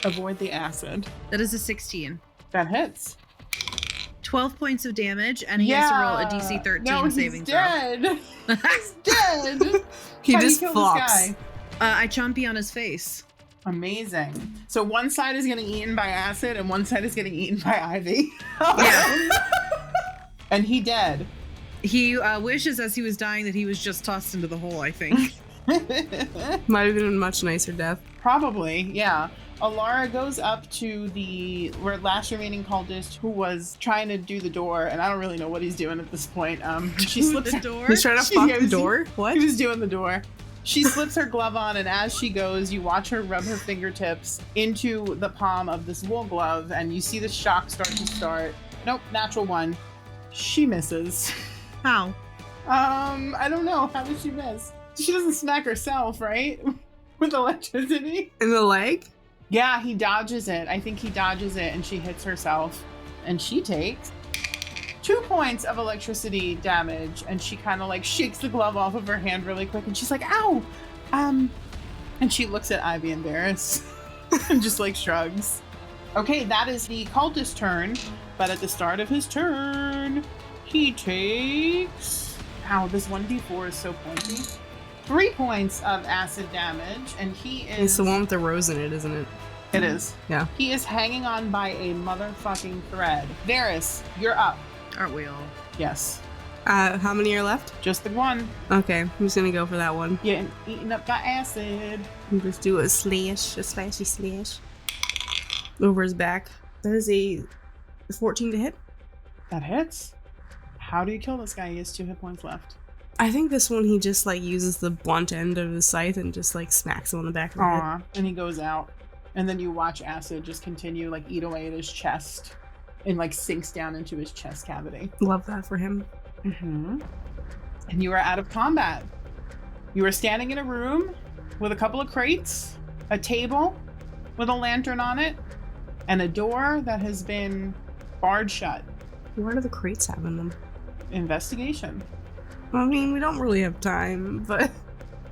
Avoid the acid. That is a 16. That hits. 12 points of damage, and he has to roll a DC 13 saving throw. He's dead. He How do you just kill flops. this guy? I chompy on his face. Amazing. So one side is getting eaten by acid, and one side is getting eaten by Ivy. Yeah. And he dead. He wishes as he was dying that he was just tossed into the hole, I think. Might have been a much nicer death. Probably, yeah. Alara goes up to the last remaining cultist who was trying to do the door, and I don't really know what he's doing at this point. She slips the door. He's trying to fuck the door? What? He was doing the door. She slips her glove on, and as she goes, you watch her rub her fingertips into the palm of this wool glove, and you see the shock start. Nope, natural one. She misses. How? I don't know. How did she miss? She doesn't smack herself, right? With electricity? In the leg? Yeah, he dodges it. I think he dodges it, and she hits herself. And she takes 2 points of electricity damage, and she kind of like shakes the glove off of her hand really quick, and she's like, ow! And she looks at Ivy and Varys and just like shrugs. Okay, that is the cultist's turn, but at the start of his turn, he takes... Ow, this 1d4 is so pointy. 3 points of acid damage, and he is... It's the one with the rose in it, isn't it? It is. Yeah. He is hanging on by a motherfucking thread. Varys, you're up. Aren't we all? Yes. How many are left? Just the one. Okay, I'm just gonna go for that one. Getting eaten up by acid. And just do a slashy slash. Over his back. That is a 14 to hit. That hits. How do you kill this guy? He has 2 hit points left. I think this one he just like uses the blunt end of his scythe and just like smacks him on the back of the head. Aw. And he goes out. And then you watch acid just continue like eat away at his chest. And like sinks down into his chest cavity. Love that for him. Mm-hmm. And you are out of combat. You are standing in a room with a couple of crates, a table with a lantern on it, and a door that has been barred shut. What do the crates have in them? Investigation. I mean, we don't really have time, but...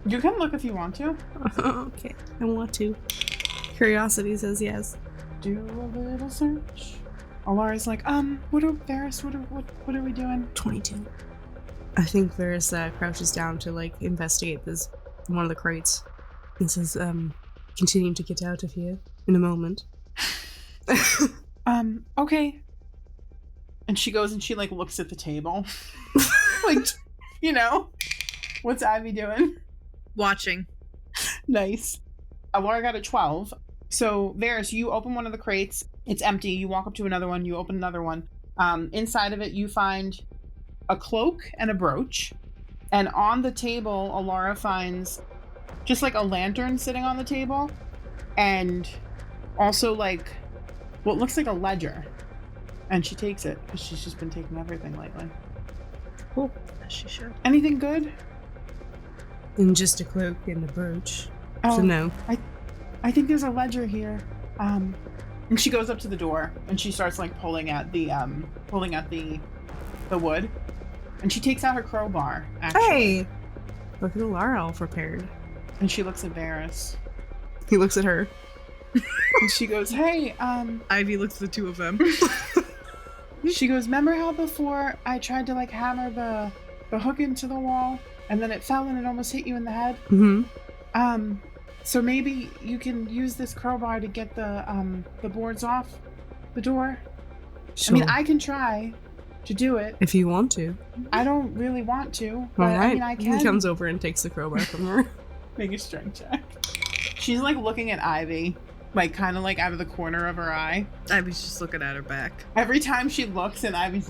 You can look if you want to. Okay, I want to. Curiosity says yes. Do a little search. Alara's like, Varys, what are we doing? 22. I think Varys crouches down to like investigate this one of the crates. He says, continue to get out of here in a moment. Okay. And she goes and she like looks at the table. Like, you know, what's Ivy doing? Watching. Nice. Alara got a 12. So Varys, you open one of the crates. It's empty. You walk up to another one. You open another one. Inside of it, you find a cloak and a brooch. And on the table, Alara finds just like a lantern sitting on the table. And also like what looks like a ledger. And she takes it because she's just been taking everything lately. Cool. As she should. Anything good? And just a cloak and a brooch. Oh, So no. I think there's a ledger here. And she goes up to the door and she starts like pulling at the wood. And she takes out her crowbar, actually. Hey! Look at Alara all prepared. And she looks at Varys. He looks at her. And she goes, hey, Ivy looks at the two of them. she goes, remember how before I tried to like hammer the hook into the wall and then it fell and it almost hit you in the head? Mm-hmm. So maybe you can use this crowbar to get the boards off the door. Sure. I mean, I can try to do it. If you want to. I don't really want to, but Alright. I mean, I can. He comes over and takes the crowbar from her. Make a strength check. She's like looking at Ivy like kind of like out of the corner of her eye. Ivy's just looking at her back. Every time she looks and Ivy's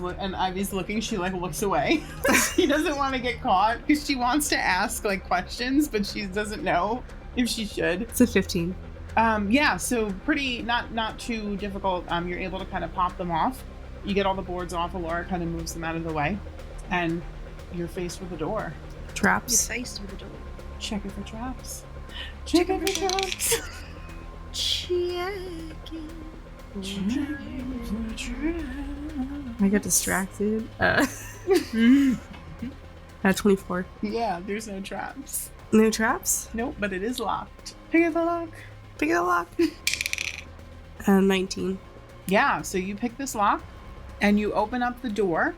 looking, she like looks away. She doesn't want to get caught because she wants to ask like questions, but she doesn't know if she should. It's a 15. Yeah, so pretty not too difficult. You're able to kind of pop them off. You get all the boards off. Laura kind of moves them out of the way, and you're faced with a door. Traps. You're faced with a door. Check it for traps. Check it for traps. Checking. I got distracted. 24. Yeah, there's no traps. No traps? Nope, but it is locked. Pick up the lock. Pick the lock. 19. Yeah, so you pick this lock and you open up the door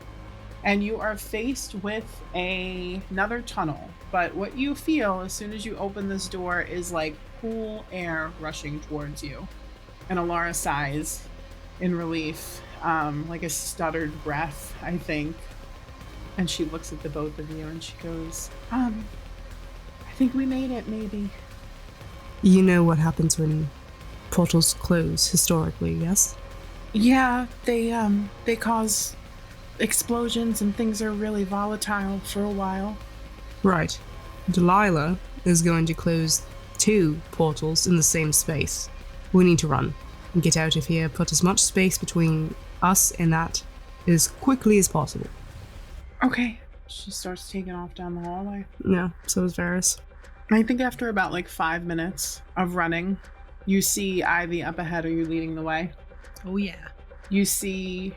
and you are faced with another tunnel. But what you feel as soon as you open this door is like cool air rushing towards you. And Alara sighs in relief, like a stuttered breath, I think. And she looks at the both of you and she goes, I think we made it, maybe. You know what happens when portals close historically, yes? Yeah, they cause explosions and things are really volatile for a while. Right. Delilah is going to close 2 portals in the same space. We need to run and get out of here, put as much space between us and that as quickly as possible. Okay. She starts taking off down the hallway. Yeah, so is Varys. I think after about like 5 minutes of running, you see Ivy up ahead. Are you leading the way? Oh yeah. You see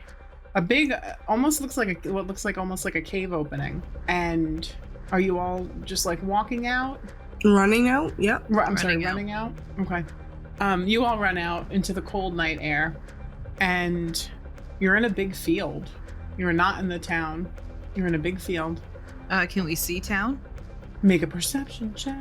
a big, almost looks like what looks like almost like a cave opening. And are you all just like walking out? Running out? Yep. Running out? Okay. You all run out into the cold night air and you're in a big field. You're not in the town. You're in a big field. Can we see town? Make a perception check.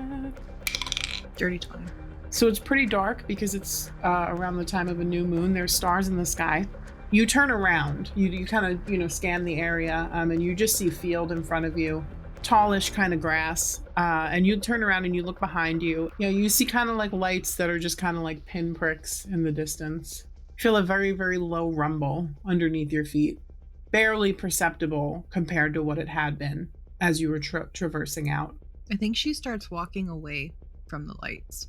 Dirty 20. So it's pretty dark because it's around the time of a new moon. There's stars in the sky. You turn around. You kind of, scan the area and you just see field in front of you. Tallish kind of grass. And you turn around and you look behind you. You see kind of like lights that are just kind of like pinpricks in the distance. You feel a very, very low rumble underneath your feet. Barely perceptible compared to what it had been as you were traversing out. I think she starts walking away from the lights.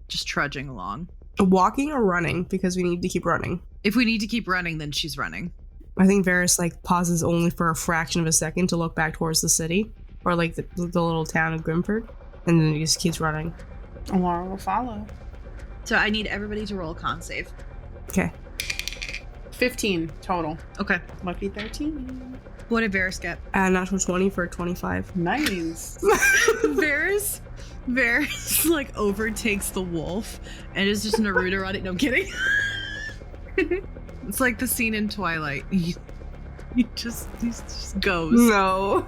Just trudging along. Walking or running? Because we need to keep running. If we need to keep running, then she's running. I think Varys pauses only for a fraction of a second to look back towards the city. Or the little town of Grimford. And then he just keeps running. Alara will follow. So I need everybody to roll a con save. Okay. 15 total. Okay. Lucky 13. What did Varys get? Natural 20 for 25. Nice. Varys overtakes the wolf and is just Naruto on it. No, I'm kidding. It's like the scene in Twilight. He just goes. No.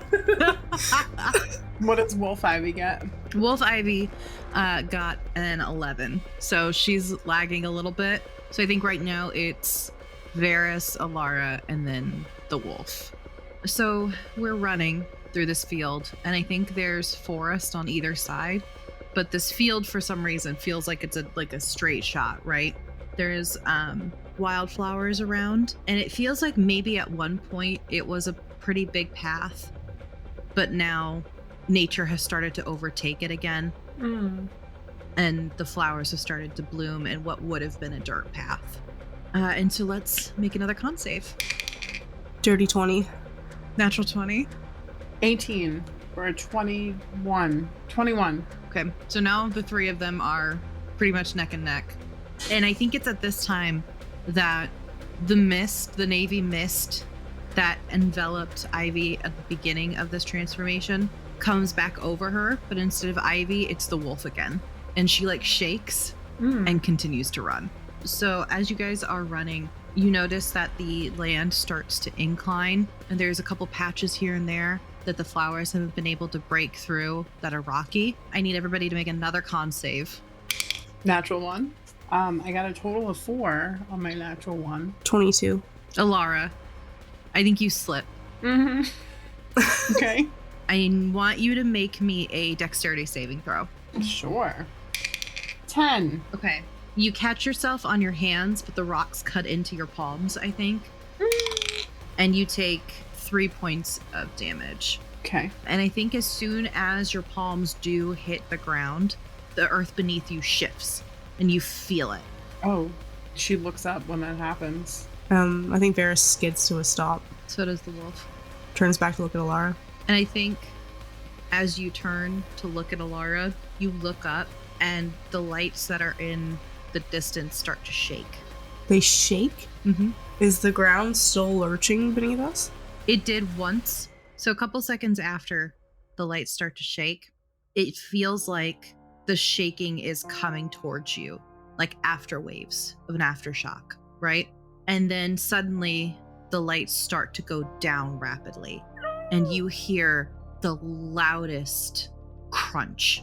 What does Wolf Ivy get? Wolf Ivy got an 11. So she's lagging a little bit. So I think right now it's Varys, Alara, and then the wolf. So we're running through this field, and I think there's forest on either side, but this field for some reason feels like it's a straight shot, right? There's wildflowers around, and it feels like maybe at one point it was a pretty big path, but now nature has started to overtake it again. And the flowers have started to bloom in what would have been a dirt path. And so let's make another con save. Dirty 20. Natural 20. 18 for a 21. 21. Okay, so now the 3 of them are pretty much neck and neck. And I think it's at this time that the navy mist that enveloped Ivy at the beginning of this transformation comes back over her, but instead of Ivy, it's the wolf again. And she shakes and continues to run. So as you guys are running, you notice that the land starts to incline, and there's a couple patches here and there that the flowers have been able to break through that are rocky. I need everybody to make another con save. Natural 1. I got a total of 4 on my natural 1. 22. Alara, I think you slip. Okay. I want you to make me a dexterity saving throw. Sure. 10. Okay. You catch yourself on your hands, but the rocks cut into your palms, I think. And you take 3 points of damage. Okay. And I think as soon as your palms do hit the ground, the earth beneath you shifts and you feel it. Oh, she looks up when that happens. I think Varys skids to a stop. So does the wolf. Turns back to look at Alara. And I think as you turn to look at Alara, you look up and the lights that are in the distance start to shake. They shake? Mm-hmm. Is the ground still lurching beneath us? It did once. So a couple seconds after the lights start to shake, it feels like the shaking is coming towards you, like after waves of an aftershock, right? And then suddenly the lights start to go down rapidly and you hear the loudest crunch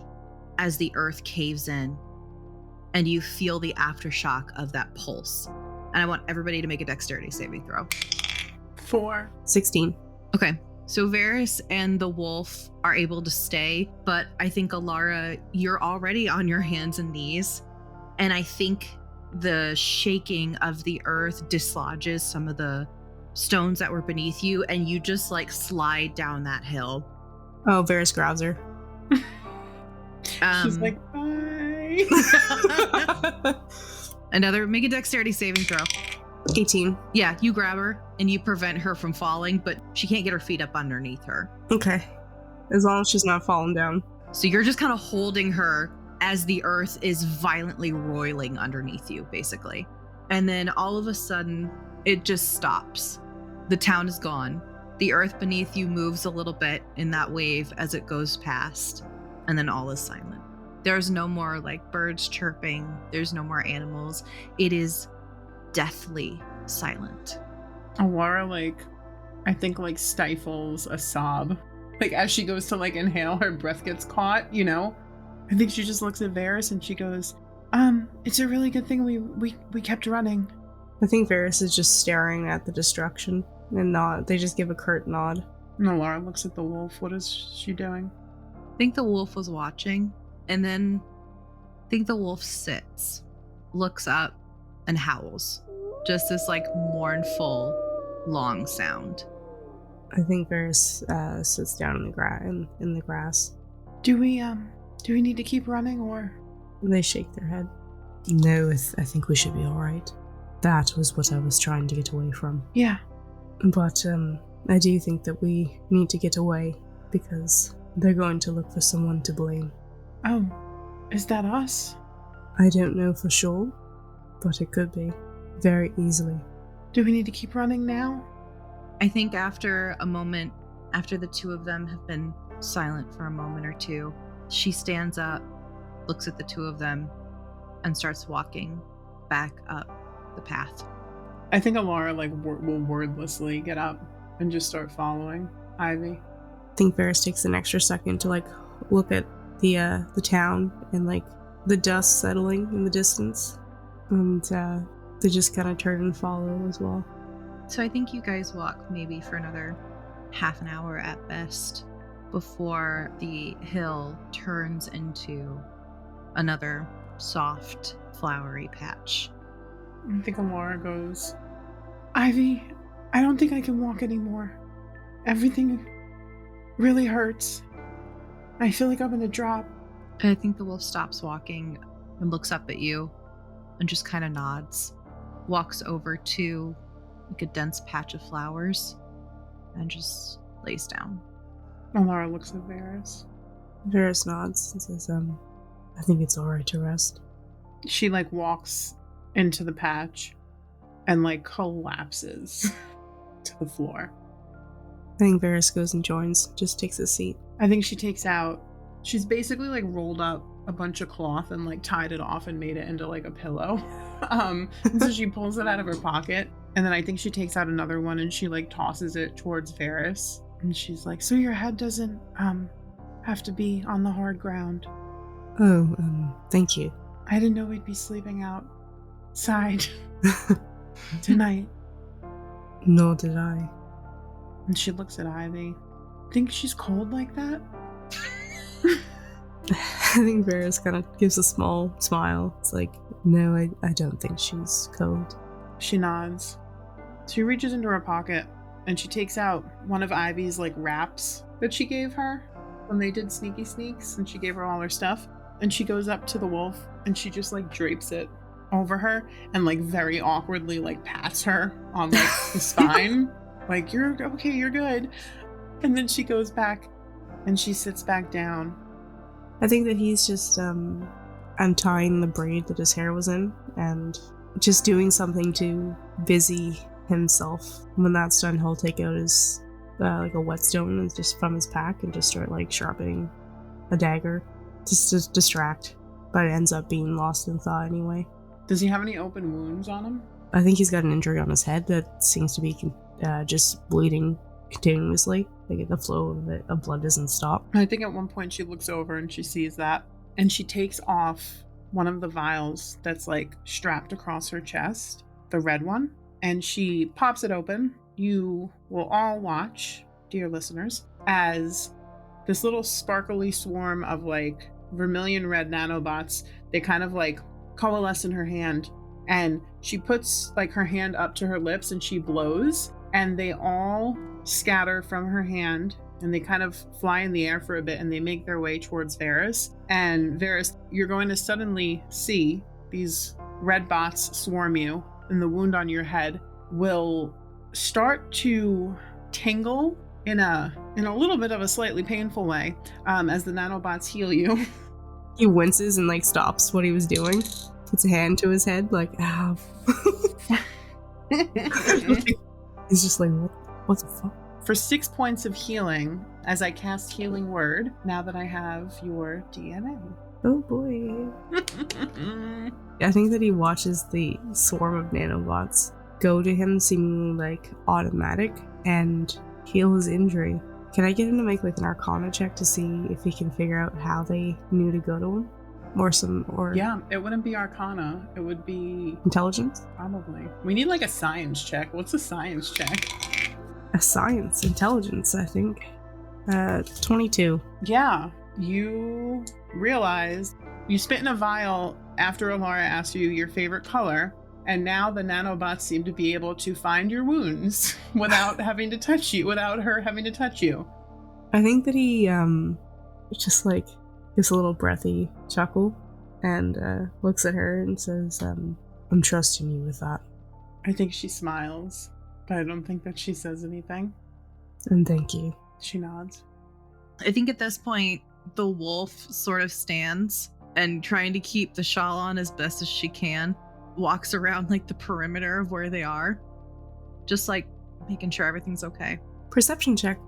as the earth caves in and you feel the aftershock of that pulse. And I want everybody to make a dexterity saving throw. 4. 16. Okay. So Varys and the wolf are able to stay, but I think Alara, you're already on your hands and knees. And I think the shaking of the earth dislodges some of the stones that were beneath you, and you just like slide down that hill. Oh, Varys grabs her. She's like, bye. Make a dexterity saving throw. 18. Yeah, you grab her and you prevent her from falling, but she can't get her feet up underneath her. Okay. As long as she's not falling down. So you're just kind of holding her as the earth is violently roiling underneath you, basically. And then all of a sudden, it just stops. The town is gone. The earth beneath you moves a little bit in that wave as it goes past, and then all is silent. There's no more like birds chirping. There's no more animals. It is deathly silent. Alara, I think, stifles a sob. As she goes to, inhale, her breath gets caught, you know? I think she just looks at Varys and she goes, it's a really good thing we kept running. I think Varys is just staring at the destruction and nod. They just give a curt nod. And Alara looks at the wolf. What is she doing? I think the wolf was watching, and then I think the wolf sits, looks up, and howls. Just this mournful, long sound. I think Varys sits down in the grass. Do we need to keep running, or? They shake their head. No, I think we should be alright. That was what I was trying to get away from. Yeah. But I do think that we need to get away because they're going to look for someone to blame. Oh, is that us? I don't know for sure, but it could be. Very easily. Do we need to keep running now? I think after a moment, after the two of them have been silent for a moment or two, she stands up, looks at the two of them, and starts walking back up the path. I think Alara will wordlessly get up and just start following Ivy. I think Varys takes an extra second to look at the town and the dust settling in the distance, and they just kind of turn and follow as well. So I think you guys walk maybe for another half an hour at best before the hill turns into another soft, flowery patch. I think Alara goes, Ivy, I don't think I can walk anymore. Everything really hurts. I feel like I'm gonna drop. And I think the wolf stops walking and looks up at you and just kind of nods, walks over to a dense patch of flowers and just lays down. Alara looks at Varys. Varys nods and says, I think it's alright to rest. She walks into the patch and collapses to the floor. I think Varys goes and joins, just takes a seat. I think she's basically rolled up a bunch of cloth and tied it off and made it into a pillow. So she pulls it out of her pocket, and then I think she takes out another one and she tosses it towards Varys, and she's like, so your head doesn't have to be on the hard ground. Oh, thank you. I didn't know we'd be sleeping outside tonight. Nor did I. And she looks at Ivy. Think she's cold like that? I think Varys kind of gives a small smile. It's like, no, I don't think she's cold. She nods. She reaches into her pocket and she takes out one of Ivy's like wraps that she gave her when they did Sneaky Sneaks, and she gave her all her stuff. And she goes up to the wolf and she just like drapes it over her and like very awkwardly like pats her on like the spine. Like, you're okay, you're good. And then she goes back and she sits back down. I think that he's just untying the braid that his hair was in and just doing something to busy himself. When that's done, he'll take out his like a whetstone and just from his pack and just start like sharpening a dagger just to distract. But it ends up being lost in thought anyway. Does he have any open wounds on him? I think he's got an injury on his head that seems to be just bleeding continuously. Like the flow of blood doesn't stop. I think at one point she looks over and she sees that, and she takes off one of the vials that's like strapped across her chest, the red one, and she pops it open. You will all watch, dear listeners, as this little sparkly swarm of like vermilion red nanobots, they kind of like coalesce in her hand, and she puts like her hand up to her lips and she blows, and they all scatter from her hand and they kind of fly in the air for a bit and they make their way towards Varys. And Varys, you're going to suddenly see these red bots swarm you, and the wound on your head will start to tingle in a little bit of a slightly painful way as the nanobots heal you. He winces and like stops what he was doing, puts a hand to his head like, ow. He's just like, what the fuck? For 6 points of healing, as I cast Healing Word, now that I have your DNA. Oh boy. I think that he watches the swarm of nanobots go to him seemingly like automatic and heal his injury. Can I get him to make like an Arcana check to see if he can figure out how they knew to go to him? Or Yeah, it wouldn't be Arcana. It would be intelligence? Probably. We need like a science check. What's a science check? A science, intelligence, I think. 22. Yeah, you realize you spit in a vial after Alara asked you your favorite color, and now the nanobots seem to be able to find your wounds without having to touch you, without her having to touch you. I think that he just like gives a little breathy chuckle and looks at her and says, I'm trusting you with that. I think she smiles, but I don't think that she says anything. And thank you. She nods. I think at this point, the wolf sort of stands and, trying to keep the shawl on as best as she can, walks around like the perimeter of where they are, just like making sure everything's okay. Perception check.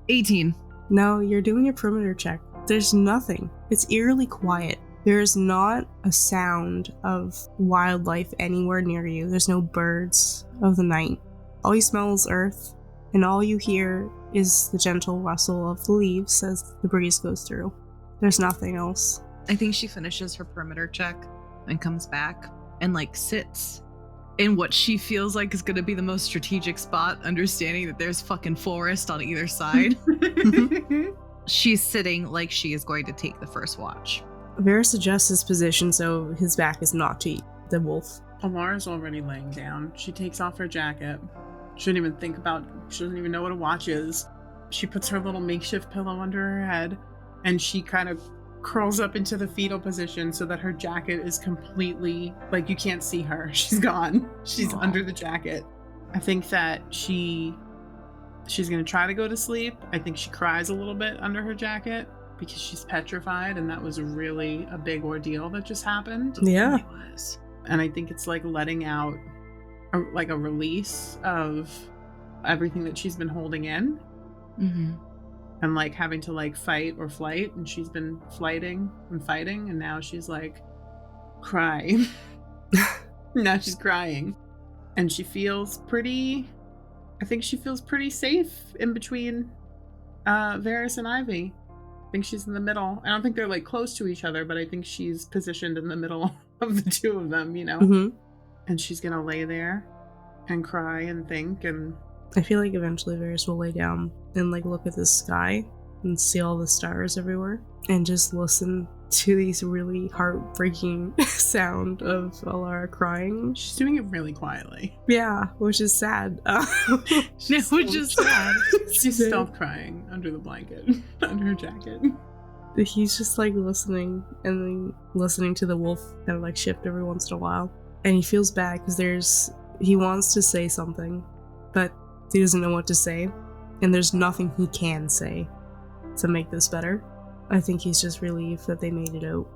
18. No, you're doing your perimeter check. There's nothing. It's eerily quiet. There is not a sound of wildlife anywhere near you. There's no birds of the night. All you smell is earth, and all you hear is the gentle rustle of the leaves as the breeze goes through. There's nothing else. I think she finishes her perimeter check and comes back and like sits in what she feels like is going to be the most strategic spot, understanding that there's fucking forest on either side. She's sitting like she is going to take the first watch. Varys adjusts his position so his back is not to the wolf. Alara's already laying down. She takes off her jacket. She doesn't even know what a watch is. She puts her little makeshift pillow under her head, and she kind of curls up into the fetal position so that her jacket is completely, like, you can't see her. She's gone. She's under the jacket. I think that she's going to try to go to sleep. I think she cries a little bit under her jacket because she's petrified, and that was really a big ordeal that just happened. Yeah. It was. And I think it's like letting out a release of everything that she's been holding in. Mm-hmm. And like having to like fight or flight, and she's been flighting and fighting, and now she's like cry. Now she's crying, and she feels pretty safe in between Varys and Ivy. I think she's in the middle. I don't think they're like close to each other, but I think she's positioned in the middle of the two of them, you know. Mm-hmm. And she's gonna lay there and cry and think. And I feel like eventually Varys will lay down and like look at the sky and see all the stars everywhere and just listen to these really heartbreaking sound of Alara crying. She's doing it really quietly. Yeah, which is sad. Which is sad. She's stealth crying under the blanket, under her jacket. He's just like listening and then listening to the wolf kind of like shift every once in a while. And he feels bad because he wants to say something, but he doesn't know what to say. And there's nothing he can say to make this better. I think he's just relieved that they made it out.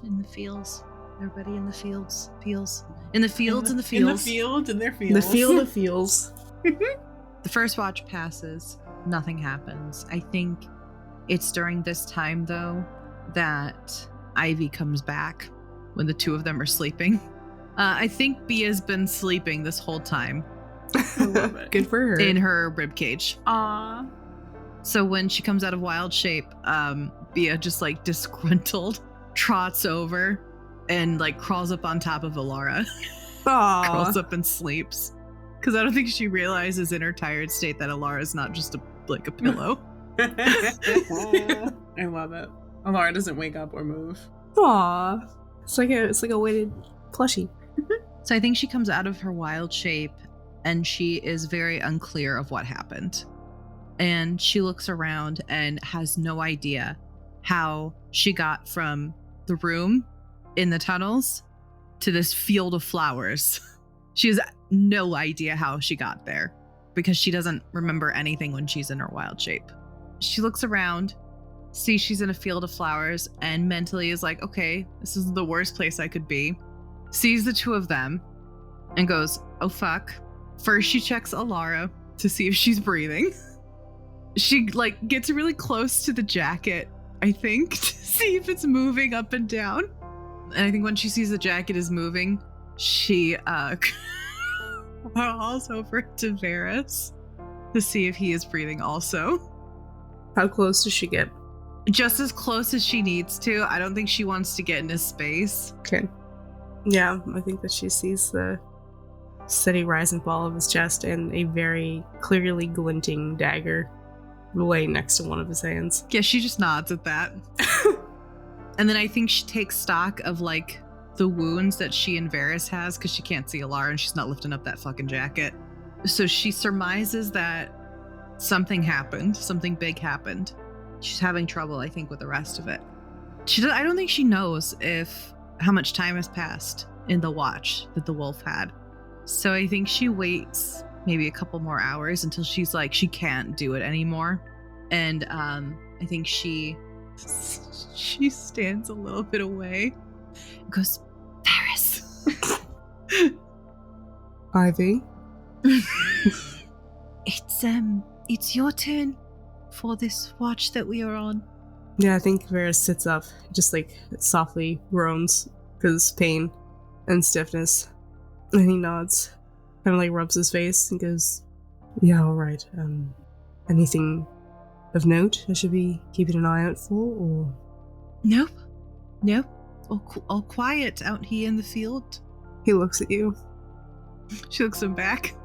In the fields. Everybody in the fields. In the fields, In the field, in their fields. The field of fields. The first watch passes. Nothing happens. I think it's during this time, though, that Ivy comes back when the two of them are sleeping. I think Bia's been sleeping this whole time. I love it. Good for her. In her ribcage. Aww. So when she comes out of wild shape, Bia just like disgruntled trots over and like crawls up on top of Alara. Crawls up and sleeps. Because I don't think she realizes in her tired state that Alara is not just a pillow. I love it. Alara doesn't wake up or move. Aww. It's like a weighted plushie. So I think she comes out of her wild shape and she is very unclear of what happened. And she looks around and has no idea how she got from the room in the tunnels to this field of flowers. She has no idea how she got there because she doesn't remember anything when she's in her wild shape. She looks around, sees she's in a field of flowers, and mentally is like, okay, this is the worst place I could be. Sees the two of them and goes, oh fuck. First she checks Alara to see if she's breathing. She like gets really close to the jacket, I think, to see if it's moving up and down. And I think when she sees the jacket is moving, she crawls over to Varys to see if he is breathing also. How close does she get? Just as close as she needs to. I don't think she wants to get in his space. Okay. Yeah, I think that she sees the steady rise and fall of his chest and a very clearly glinting dagger laying next to one of his hands. Yeah, she just nods at that. And then I think she takes stock of like the wounds that she and Varys has because she can't see Alara and she's not lifting up that fucking jacket. So she surmises that something happened, something big happened. She's having trouble, I think, with the rest of it. I don't think she knows how much time has passed in the watch that the wolf had. So I think she waits maybe a couple more hours until she's like, she can't do it anymore. And I think she stands a little bit away and goes, Varys. Ivy? It's your turn for this watch that we are on. Yeah, I think Varys sits up, just like softly groans because pain and stiffness. And he nods, kind of like rubs his face and goes, yeah, all right. Anything of note I should be keeping an eye out for, or? Nope. All quiet out here in the field. He looks at you. She looks him back.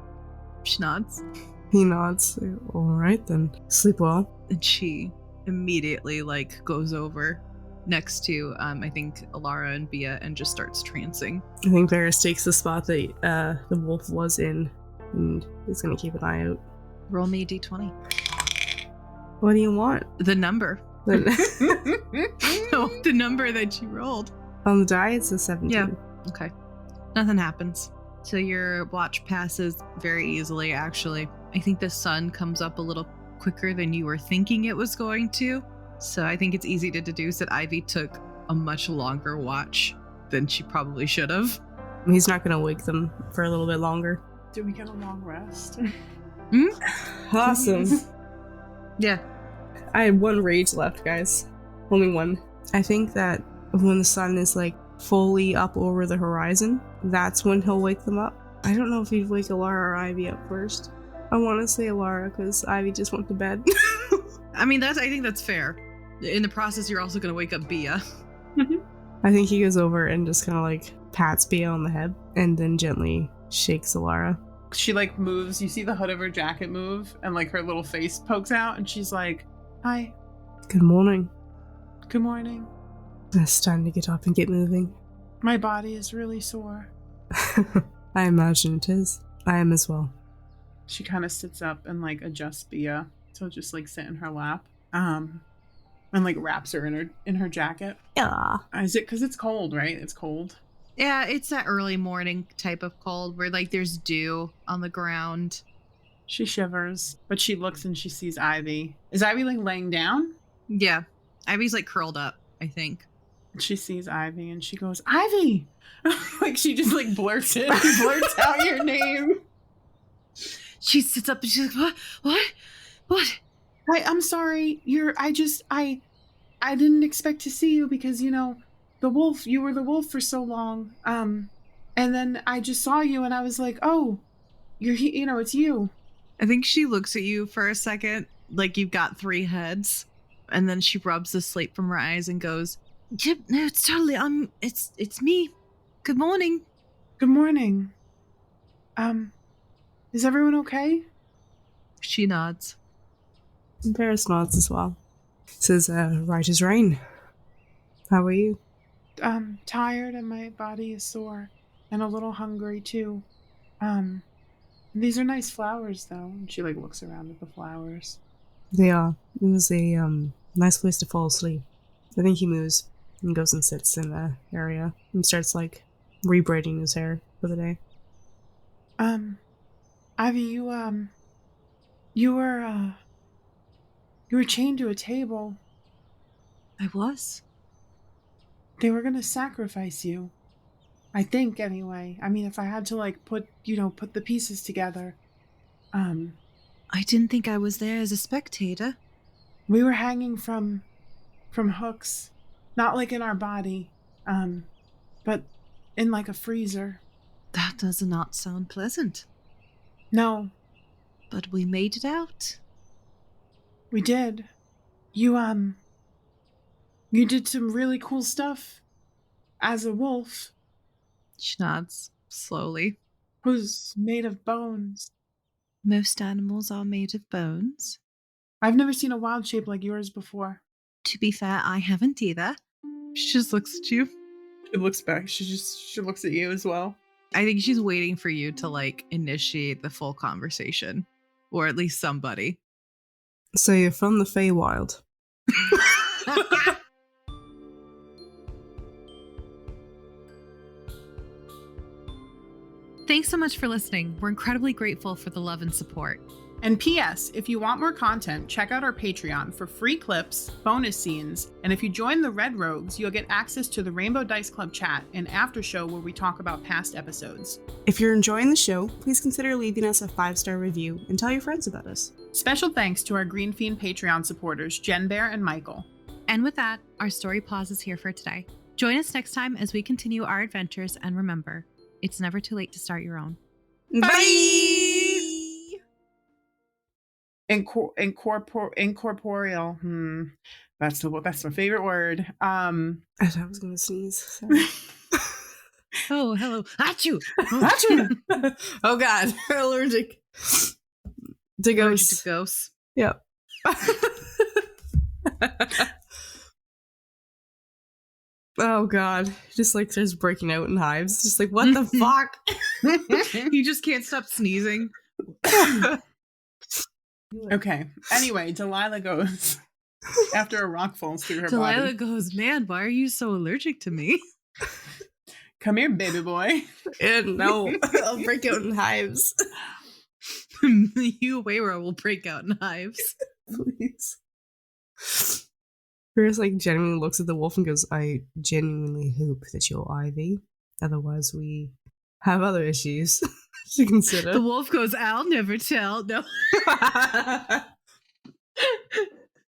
She nods. He nods. All right, then. Sleep well. And she immediately goes over next to I think Alara and Bia and just starts trancing. I think Varys takes the spot that the wolf was in and is going to keep an eye out. Roll me a d20. What do you want? The number. No, the number that you rolled. On the die, it's a 17. Yeah. Okay. Nothing happens. So your watch passes very easily, actually. I think the sun comes up a little quicker than you were thinking it was going to. So I think it's easy to deduce that Ivy took a much longer watch than she probably should have. He's not going to wake them for a little bit longer. Did we get a long rest? Awesome. Yeah. I had one rage left, guys. Only one. I think that when the sun is fully up over the horizon, that's when he'll wake them up. I don't know if he'd wake Alara or Ivy up first. I want to say Alara because Ivy just went to bed. I mean, I think that's fair. In the process, you're also going to wake up Bia. I think he goes over and just kind of pats Bia on the head and then gently shakes Alara. She moves. You see the hood of her jacket move and her little face pokes out and she's like, hi. Good morning. Good morning. It's time to get up and get moving. My body is really sore. I imagine it is. I am as well. She kind of sits up and like adjusts Bia to just like sit in her lap. And like wraps her in her jacket. Yeah. Is it because it's cold, right? It's cold. Yeah, it's that early morning type of cold where like there's dew on the ground. She shivers, but she looks and she sees Ivy. Is Ivy like laying down? Yeah. Ivy's like curled up, I think. She sees Ivy and she goes, Ivy! Like she just like blurts out your name. She sits up and she's like, What? I'm sorry. I didn't expect to see you because, you know, you were the wolf for so long. And then I just saw you and I was like, oh, it's you. I think she looks at you for a second, like you've got 3 heads. And then she rubs the sleep from her eyes and goes, Yep, no, it's totally, it's me. Good morning. Good morning. Is everyone okay? She nods. Varys nods as well. Says, right as rain. How are you? Tired and my body is sore and a little hungry too. These are nice flowers though. And she like looks around at the flowers. They are. It was a nice place to fall asleep. I think he moves and goes and sits in the area and starts like rebraiding his hair for the day. Ivy, you were chained to a table. I was. They were gonna sacrifice you. I think anyway. I mean, if I had to like put the pieces together. I didn't think I was there as a spectator. We were hanging from hooks, not like in our body, but in like a freezer. That does not sound pleasant. No, But we made it out. we did. You did some really cool stuff as a wolf She nods slowly. who's made of bones. Most animals are made of bones. I've never seen a wild shape like yours before. To be fair, I haven't either. She just looks at you. It looks back. She looks at you as well. I think she's waiting for you to like initiate the full conversation. Or at least somebody. So you're from the Feywild. Thanks so much for listening. We're incredibly grateful for the love and support. And P.S., if you want more content, check out our Patreon for free clips, bonus scenes, and if you join the Red Rogues, you'll get access to the Rainbow Dice Club chat and after show where we talk about past episodes. If you're enjoying the show, please consider leaving us a 5-star review and tell your friends about us. Special thanks to our Green Fiend Patreon supporters, Jen Bear and Michael. And with that, our story pauses here for today. Join us next time as we continue our adventures, and remember, it's never too late to start your own. Bye! Incorporeal. That's my favorite word. I was gonna sneeze. Sorry. Oh, hello. Achoo! Achoo! Oh god, allergic to ghosts. To ghosts. Yep. Oh god, just like there's breaking out in hives. Just like, what the fuck? You just can't stop sneezing. Okay. Anyway, Delilah goes after a rock falls through her body. Delilah goes, man, why are you so allergic to me? Come here, baby boy. No, I'll break out in hives. You away or I will break out in hives. Please. Chris like genuinely looks at the wolf and goes, I genuinely hope that you're Ivy. Otherwise we have other issues to consider. The wolf goes, I'll never tell. No.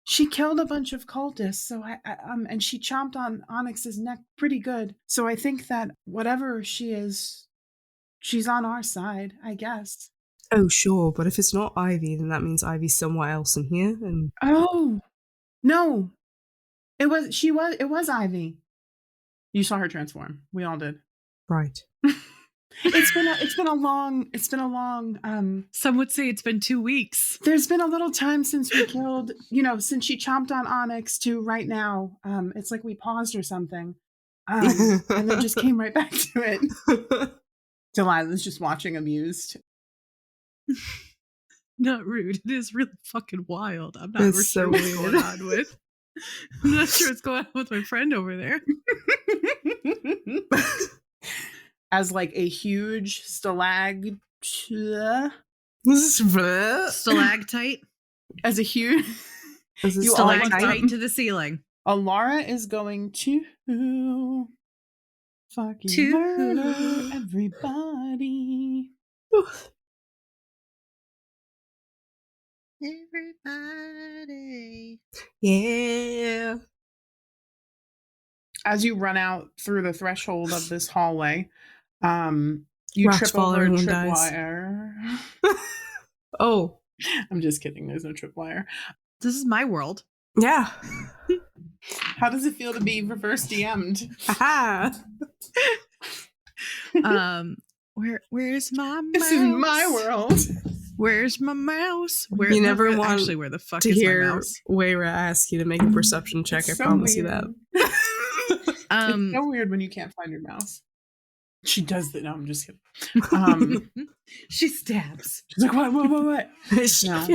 She killed a bunch of cultists, so and she chomped on Onyx's neck pretty good. So I think that whatever she is, she's on our side, I guess. Oh, sure, but if it's not Ivy, then that means Ivy's somewhere else in here, and... Oh! No! It was Ivy. You saw her transform. We all did. Right. It's been a long. Some would say it's been 2 weeks. There's been a little time since we killed, since she chomped on Onyx to right now. It's like we paused or something, and then just came right back to it. Delilah's just watching, amused. Not rude. It is really fucking wild. I'm not sure what's going on with. I'm not sure what's going on with my friend over there. As like a huge stalactite. As a huge stalactite to the ceiling. Alara is going to fucking murder everybody. Everybody. Yeah. As you run out through the threshold of this hallway, you Rocks trip fall, over a everyone tripwire. Oh. I'm just kidding. There's no tripwire. This is my world. Yeah. How does it feel to be reverse DM'd? Aha. Where's my mouse? This is my world. Where's my mouse? You never want actually, where the fuck to is hear my mouse? Wayra ask you to make a perception check. It's I so promise you weird. that. It's so weird when you can't find your mouse. She does that. No, I'm just kidding. She stabs. She's like, what? No.